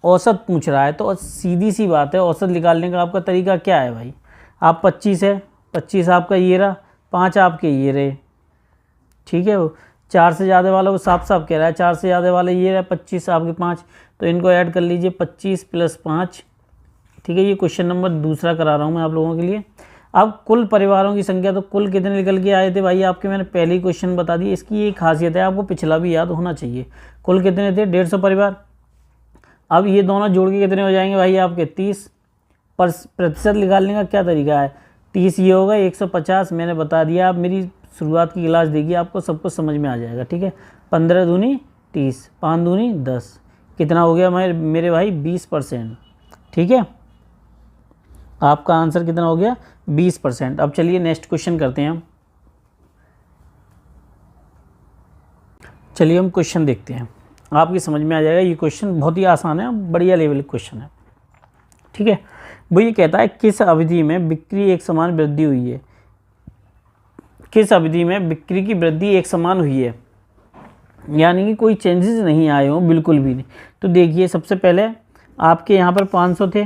औसत पूछ रहा है, तो सीधी सी बात है, औसत निकालने का आपका तरीका क्या है भाई। आप 25 है, 25 आपका ये रहा, 5 आपके ये रहे। ठीक है, वो 4 से ज़्यादा वाला वो साफ साफ कह रहा है, 4 से ज़्यादा वाला ये रहा, 25 आपके 5, तो इनको ऐड कर लीजिए, 25 + 5 ठीक है, ये क्वेश्चन नंबर दूसरा करा रहा हूँ मैं आप लोगों के लिए। अब कुल परिवारों की संख्या, तो कुल कितने निकल के आए थे भाई आपके, मैंने पहले ही क्वेश्चन बता दिया। इसकी ये खासियत है, आपको पिछला भी याद होना चाहिए। कुल कितने थे, 150 परिवार। अब ये दोनों जोड़ के कितने हो जाएंगे भाई आपके 30। पर प्रतिशत निकालने का क्या तरीका है, 30 ये होगा 150, मैंने बता दिया। आप मेरी शुरुआत की क्लास देखिए, आपको सब कुछ समझ में आ जाएगा। ठीक है, 15 दूनी 30, 5 दूनी 10, कितना हो गया मेरे भाई 20%। ठीक है, आपका आंसर कितना हो गया 20%। अब चलिए नेक्स्ट क्वेश्चन करते हैं हम। चलिए हम क्वेश्चन देखते हैं, आपकी समझ में आ जाएगा। ये क्वेश्चन बहुत ही आसान है, बढ़िया लेवल क्वेश्चन है। ठीक है, वो ये कहता है किस अवधि में बिक्री एक समान वृद्धि हुई है, किस अवधि में बिक्री की वृद्धि एक समान हुई है, यानी कि कोई चेंजेस नहीं आए हों, बिल्कुल भी नहीं। तो देखिए, सबसे पहले आपके यहाँ पर 500 थे,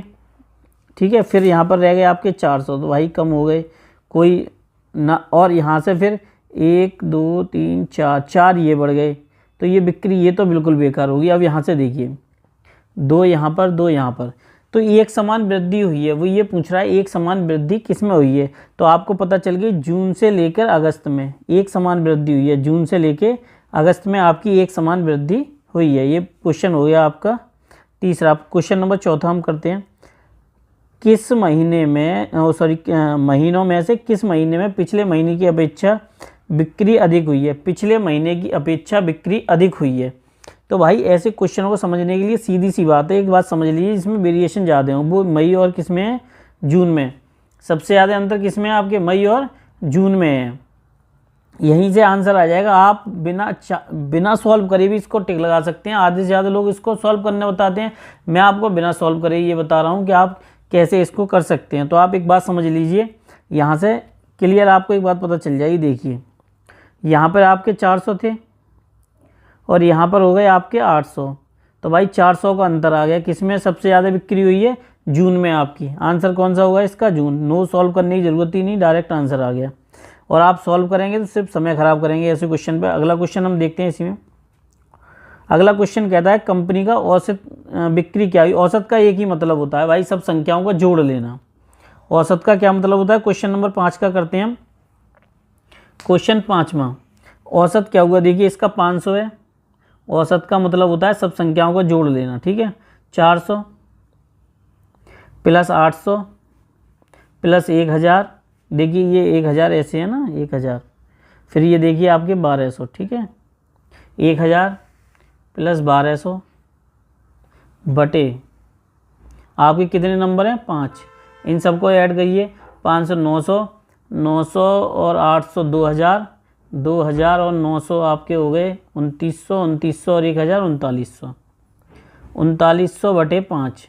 ठीक है, फिर यहाँ पर रह गए आपके 400, तो भाई कम हो गए कोई ना, और यहाँ से फिर 1 2 3 4 ये बढ़ गए, तो ये बिक्री ये तो बिल्कुल बेकार होगी। अब यहाँ से देखिए, 2 यहाँ पर 2 यहाँ पर, तो एक समान वृद्धि हुई है। वो ये पूछ रहा है एक समान वृद्धि किस में हुई है, तो आपको पता चल गई जून से लेकर अगस्त में एक समान वृद्धि हुई है। जून से लेकर अगस्त में आपकी एक समान वृद्धि हुई है। ये क्वेश्चन हो गया आपका तीसरा। क्वेश्चन नंबर चौथा हम करते हैं, किस महीने में महीनों में से किस महीने में पिछले महीने की अपेक्षा बिक्री अधिक हुई है, पिछले महीने की अपेक्षा बिक्री अधिक हुई है। तो भाई ऐसे क्वेश्चनों को समझने के लिए सीधी सी बात है, एक बात समझ लीजिए, इसमें वेरिएशन ज़्यादा हो, वो मई और किस में है, जून में। सबसे ज़्यादा अंतर किस में है आपके, मई और जून में है। यहीं से आंसर आ जाएगा। आप बिना सॉल्व करे भी इसको टिक लगा सकते हैं। आधे से ज़्यादा लोग इसको सॉल्व करने बताते हैं, मैं आपको बिना सॉल्व करे ये बता रहा हूँ कि आप कैसे इसको कर सकते हैं। तो आप एक बात समझ लीजिए, यहाँ से क्लियर आपको एक बात पता चल जाएगी। देखिए, यहाँ पर आपके 400 थे और यहाँ पर हो गए आपके 800, तो भाई 400 का अंतर आ गया। किसमें सबसे ज़्यादा बिक्री हुई है, जून में आपकी। आंसर कौन सा होगा इसका, जून। नो सॉल्व करने की ज़रूरत ही नहीं, डायरेक्ट आंसर आ गया। और आप सॉल्व करेंगे तो सिर्फ समय ख़राब करेंगे ऐसे क्वेश्चन पे। अगला क्वेश्चन हम देखते हैं इसी में। अगला क्वेश्चन कहता है कंपनी का औसत बिक्री क्या हुई। औसत का एक ही मतलब होता है भाई, सब संख्याओं का जोड़ लेना। औसत का क्या मतलब होता है, क्वेश्चन नंबर 5 का करते हैं हम। क्वेश्चन 5वां, औसत क्या हुआ, देखिए इसका 500 है। औसत का मतलब होता है सब संख्याओं को जोड़ लेना। ठीक है, 400 प्लस 800 प्लस 1000, देखिए ये 1000 ऐसे है ना, 1000। फिर ये देखिए आपके 1200। ठीक है, 1000 प्लस 1200 बटे आपके कितने नंबर हैं, 5। इन सबको ऐड करिए, 500 900, 900 और 800 2000, 2000 और 900 आपके हो गए 2900, 2900 और 1000 3900। 3900 बटे 5,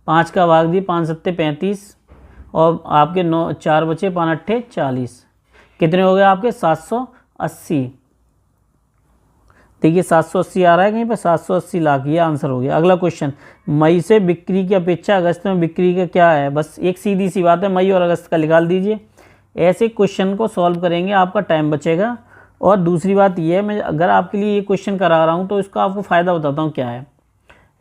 5 का भाग दिए, 5 सत्ते 35 और आपके 9 4 बचे, 5 अट्ठे 40। कितने हो गए आपके 780। देखिए 780 आ रहा है कहीं पर, 780 लाख, ये आंसर हो गया। अगला क्वेश्चन, मई से बिक्री की अपेक्षा अगस्त में बिक्री का क्या है। बस एक सीधी सी बात है, मई और अगस्त का निकाल दीजिए। ऐसे क्वेश्चन को सॉल्व करेंगे, आपका टाइम बचेगा। और दूसरी बात ये है, मैं अगर आपके लिए ये क्वेश्चन करा रहा हूँ तो इसका आपको फ़ायदा बताता हूँ क्या है।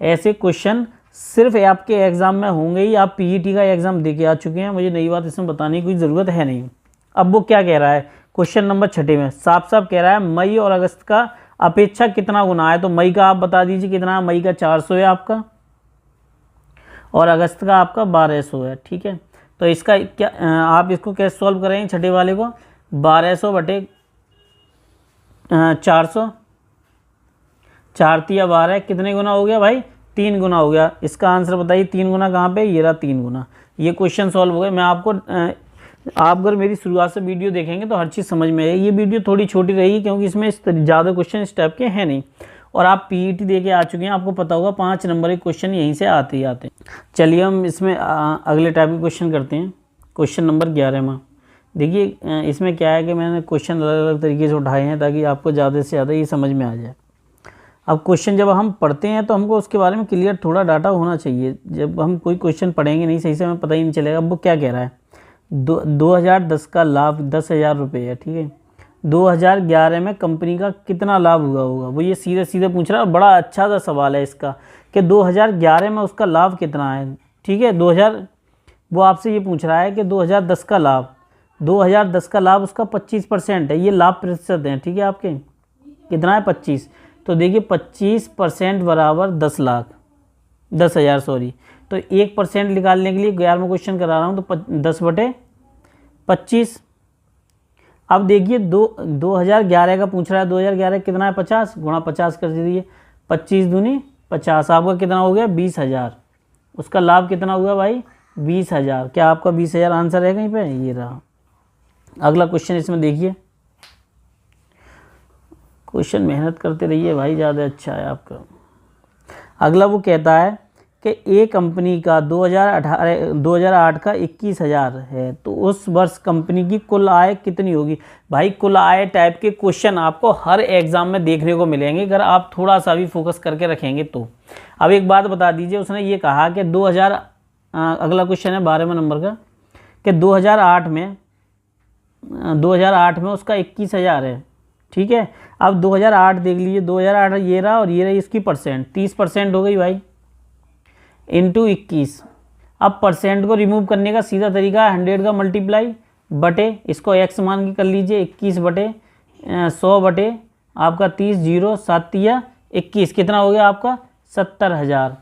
ऐसे क्वेश्चन सिर्फ आपके एग्ज़ाम में होंगे ही। आप पीईटी का एग्ज़ाम दे के आ चुके हैं, मुझे नई बात इसमें बताने की कोई ज़रूरत है नहीं। अब वो क्या कह रहा है, क्वेश्चन नंबर 6 में साफ साफ कह रहा है मई और अगस्त का अपेक्षा कितना गुना है। तो मई का आप बता दीजिए कितना है, मई का 400 है आपका और अगस्त का आपका 1200 है। ठीक है, तो इसका क्या आप इसको कैसे सॉल्व करेंगे, छठे वाले को 1200 बटे 400, 4 तिया 12, कितने गुना हो गया भाई, 3 गुना हो गया। इसका आंसर बताइए 3 गुना कहाँ पे, ये रहा 3 गुना। ये क्वेश्चन सॉल्व हो गए। मैं आपको आप अगर मेरी शुरुआत से वीडियो देखेंगे तो हर चीज़ समझ में आएगी। ये वीडियो थोड़ी छोटी रहेगी क्योंकि इसमें ज़्यादा क्वेश्चन इस टाइप के हैं नहीं, और आप पीईटी दे के आ चुके हैं, आपको पता होगा 5 नंबर के क्वेश्चन यहीं से आते ही आते हैं। चलिए हम इसमें अगले टाइप के क्वेश्चन करते हैं। क्वेश्चन नंबर 11वां, देखिए इसमें क्या है कि मैंने क्वेश्चन अलग अलग तरीके से उठाए हैं ताकि आपको ज़्यादा से ज़्यादा ये समझ में आ जाए। अब क्वेश्चन जब हम पढ़ते हैं तो हमको उसके बारे में क्लियर थोड़ा डाटा होना चाहिए। जब हम कोई क्वेश्चन पढ़ेंगे नहीं सही से, हमें पता ही नहीं चलेगा अब वो क्या कह रहा है। 2010 का लाभ 10,000 रुपये है। ठीक है, 2011 में कंपनी का कितना लाभ हुआ होगा, वो ये सीधे सीधे पूछ रहा है। बड़ा अच्छा सा सवाल है इसका कि 2011 में उसका लाभ कितना है। ठीक है। 2000 वो आपसे ये पूछ रहा है कि 2010 का लाभ, 2010 का लाभ उसका 25% है, ये लाभ प्रतिशत है, ठीक है। आपके कितना है 25, तो देखिए 25% बराबर 10 लाख, 10,000 सॉरी। तो 1% निकालने के लिए 11वां क्वेश्चन करा रहा हूँ, तो 10/25। अब देखिए 2011 का पूछ रहा है, 2011 कितना है 50, गुणा 50 कर दीजिए, 25 दूनी 50, आपका कितना हो गया 20,000। उसका लाभ कितना हुआ भाई 20,000। क्या आपका 20,000 आंसर है कहीं पे, ये रहा। अगला क्वेश्चन इसमें देखिए, क्वेश्चन मेहनत करते रहिए भाई, ज़्यादा अच्छा है आपका। अगला वो कहता है कि ए कंपनी का 2008 का 21,000 है, तो उस वर्ष कंपनी की कुल आय कितनी होगी। भाई कुल आय टाइप के क्वेश्चन आपको हर एग्जाम में देखने को मिलेंगे, अगर आप थोड़ा सा भी फोकस करके रखेंगे तो। अब एक बात बता दीजिए, उसने ये कहा कि अगला क्वेश्चन है 12वें नंबर का, कि 2008 में उसका 21,000 है, ठीक है। अब 2008 देख लीजिए, 2008 ये रहा और ये रही इसकी परसेंट, 30% हो गई भाई, इंटू 21। अब परसेंट को रिमूव करने का सीधा तरीका है 100 का मल्टीप्लाई बटे, इसको x मान के कर लीजिए, 21 बटे 100 बटे आपका 30, 0 7 या 21, कितना हो गया आपका 70,000।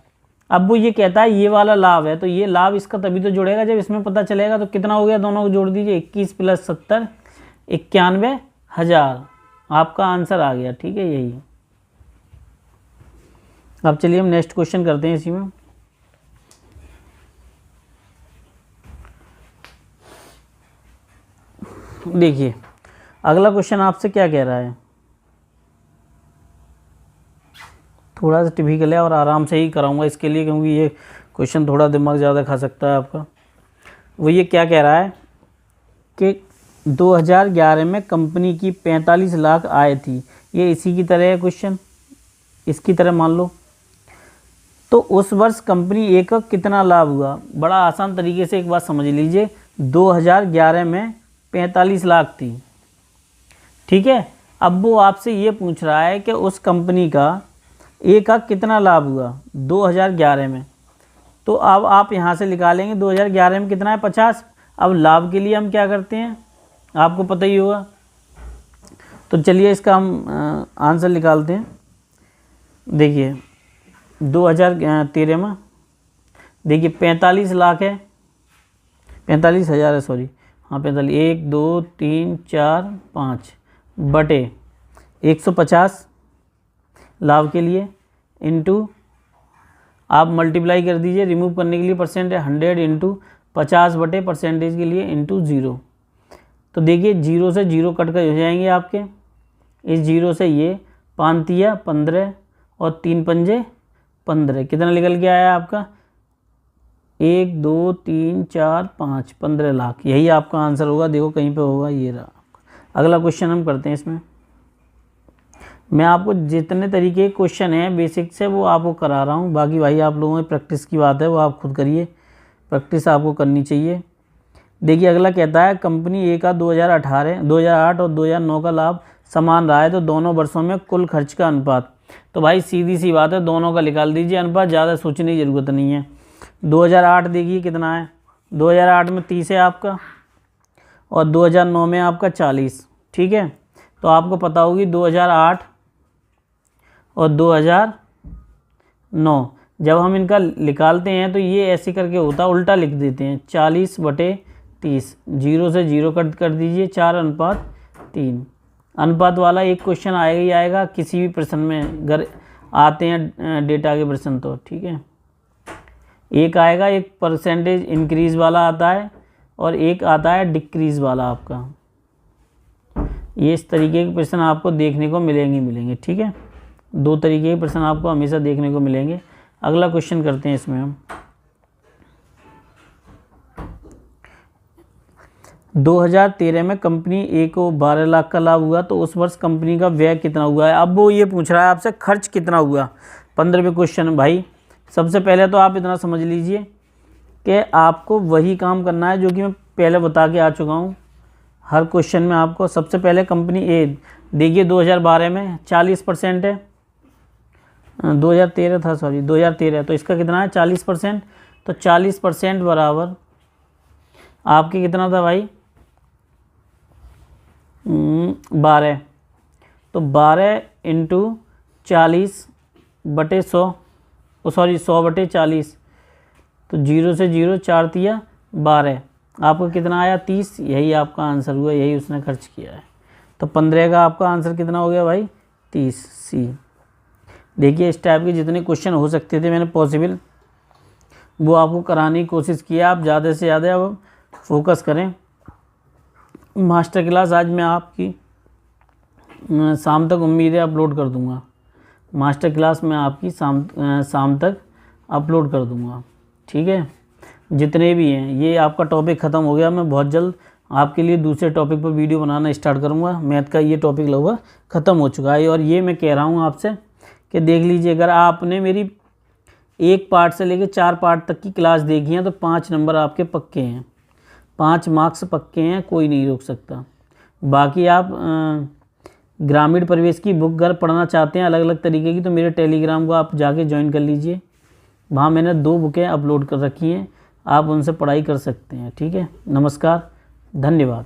अब वो ये कहता है ये वाला लाभ है, तो ये लाभ इसका तभी तो जुड़ेगा जब इसमें पता चलेगा। तो कितना हो गया, दोनों को जोड़ दीजिए, 21 + 70 91,000, आपका आंसर आ गया, ठीक है यही। अब चलिए हम नेक्स्ट क्वेश्चन करते हैं इसी में। देखिए अगला क्वेश्चन आपसे क्या कह रहा है, थोड़ा सा टिपिकल है और आराम से ही कराऊंगा इसके लिए, क्योंकि ये क्वेश्चन थोड़ा दिमाग ज़्यादा खा सकता है आपका। वो ये क्या कह रहा है कि 2011 में कंपनी की 45 लाख आय थी, ये इसी की तरह है क्वेश्चन, इसकी तरह मान लो। तो उस वर्ष कंपनी ए का कितना लाभ हुआ। बड़ा आसान तरीके से एक बात समझ लीजिए, 2011 में 45 लाख थी, ठीक है। अब वो आपसे ये पूछ रहा है कि उस कंपनी का ए का कितना लाभ हुआ 2011 में। तो अब आप यहाँ से निकालेंगे 2011 में कितना है 50। अब लाभ के लिए हम क्या करते हैं आपको पता ही होगा, तो चलिए इसका हम आंसर निकालते हैं। देखिए 2013 में देखिए 45 लाख है, 45,000 है सॉरी, हाँ 45, 1 2 3 4 5 बटे 150 लाभ के लिए, इंटू आप मल्टीप्लाई कर दीजिए, रिमूव करने के लिए परसेंट है 100 इंटू 50 बटे परसेंटेज के लिए इंटू 0। तो देखिए 0 से 0 कट कर हो जाएंगे आपके, इस 0 से ये 5 तिया 15 और 3 पंजे 15, कितना निकल के आया आपका 1 2 3 4 5 15 लाख, यही आपका आंसर होगा। देखो कहीं पे होगा, ये रहा। अगला क्वेश्चन हम करते हैं। इसमें मैं आपको जितने तरीके के क्वेश्चन हैं बेसिक से वो आपको करा रहा हूँ, बाकी भाई आप लोगों में प्रैक्टिस की बात है, वो आप खुद करिए, प्रैक्टिस आपको करनी चाहिए। देखिए अगला कहता है कंपनी ए का 2008 और 2009 का लाभ समान रहा है, तो दोनों वर्षों में कुल खर्च का अनुपात। तो भाई सीधी सी बात है, दोनों का निकाल दीजिए अनुपात, ज़्यादा सोचने की ज़रूरत नहीं है। 2008 देखिए कितना है, 2008 में 30 है आपका और 2009 में आपका 40, ठीक है। तो आपको पता होगी 2008 और 2009 जब हम इनका निकालते हैं तो ये ऐसे करके होता है, उल्टा लिख देते हैं 40 बटे 30, 0 से 0 कट कर दीजिए, 4:3। अनुपात वाला एक क्वेश्चन आएगा ही आएगा किसी भी प्रश्न में, अगर आते हैं डेटा के प्रश्न तो, ठीक है। एक आएगा, एक परसेंटेज इंक्रीज वाला आता है और एक आता है डिक्रीज वाला आपका। ये इस तरीके के प्रश्न आपको देखने को मिलेंगे, ठीक है। 2 तरीके के प्रश्न आपको हमेशा देखने को मिलेंगे। अगला क्वेश्चन करते हैं इसमें हम। 2013 में कंपनी ए को 12 लाख का लाभ हुआ, तो उस वर्ष कंपनी का व्यय कितना हुआ है। अब वो ये पूछ रहा है आपसे खर्च कितना हुआ। 15वें क्वेश्चन भाई, सबसे पहले तो आप इतना समझ लीजिए कि आपको वही काम करना है जो कि मैं पहले बता के आ चुका हूँ हर क्वेश्चन में आपको। सबसे पहले कंपनी ए देखिए 2012 में 40% है, 2013 था सॉरी 2013, तो इसका कितना है 40%। तो 40% बराबर आपके कितना था भाई, 12। तो 12 इंटू 40/100, सॉरी 100/40, तो 0 से 0 4 तिया 12, आपको कितना आया 30। यही आपका आंसर हुआ, यही उसने खर्च किया है। तो 15 का आपका आंसर कितना हो गया भाई, 30 सी। देखिए इस टाइप के जितने क्वेश्चन हो सकते थे मैंने पॉसिबल वो आपको कराने की कोशिश की। आप ज़्यादा से ज़्यादा अब फोकस करें। मास्टर क्लास आज मैं आपकी शाम तक उम्मीद है अपलोड कर दूंगा। मास्टर क्लास मैं आपकी शाम तक अपलोड कर दूंगा, ठीक है। जितने भी हैं, ये आपका टॉपिक ख़त्म हो गया। मैं बहुत जल्द आपके लिए दूसरे टॉपिक पर वीडियो बनाना स्टार्ट करूंगा। मैथ का ये टॉपिक लगभग ख़त्म हो चुका है। और ये मैं कह रहा हूँ आपसे कि देख लीजिए, अगर आपने मेरी 1 पार्ट से लेकर 4 पार्ट तक की क्लास देखी है तो 5 नंबर आपके पक्के हैं, 5 मार्क्स पक्के हैं, कोई नहीं रोक सकता। बाकी आप ग्रामीण परिवेश की बुक अगर पढ़ना चाहते हैं अलग अलग तरीके की, तो मेरे टेलीग्राम को आप जाके ज्वाइन कर लीजिए। वहाँ मैंने 2 बुकें अपलोड कर रखी हैं, आप उनसे पढ़ाई कर सकते हैं, ठीक है। नमस्कार, धन्यवाद।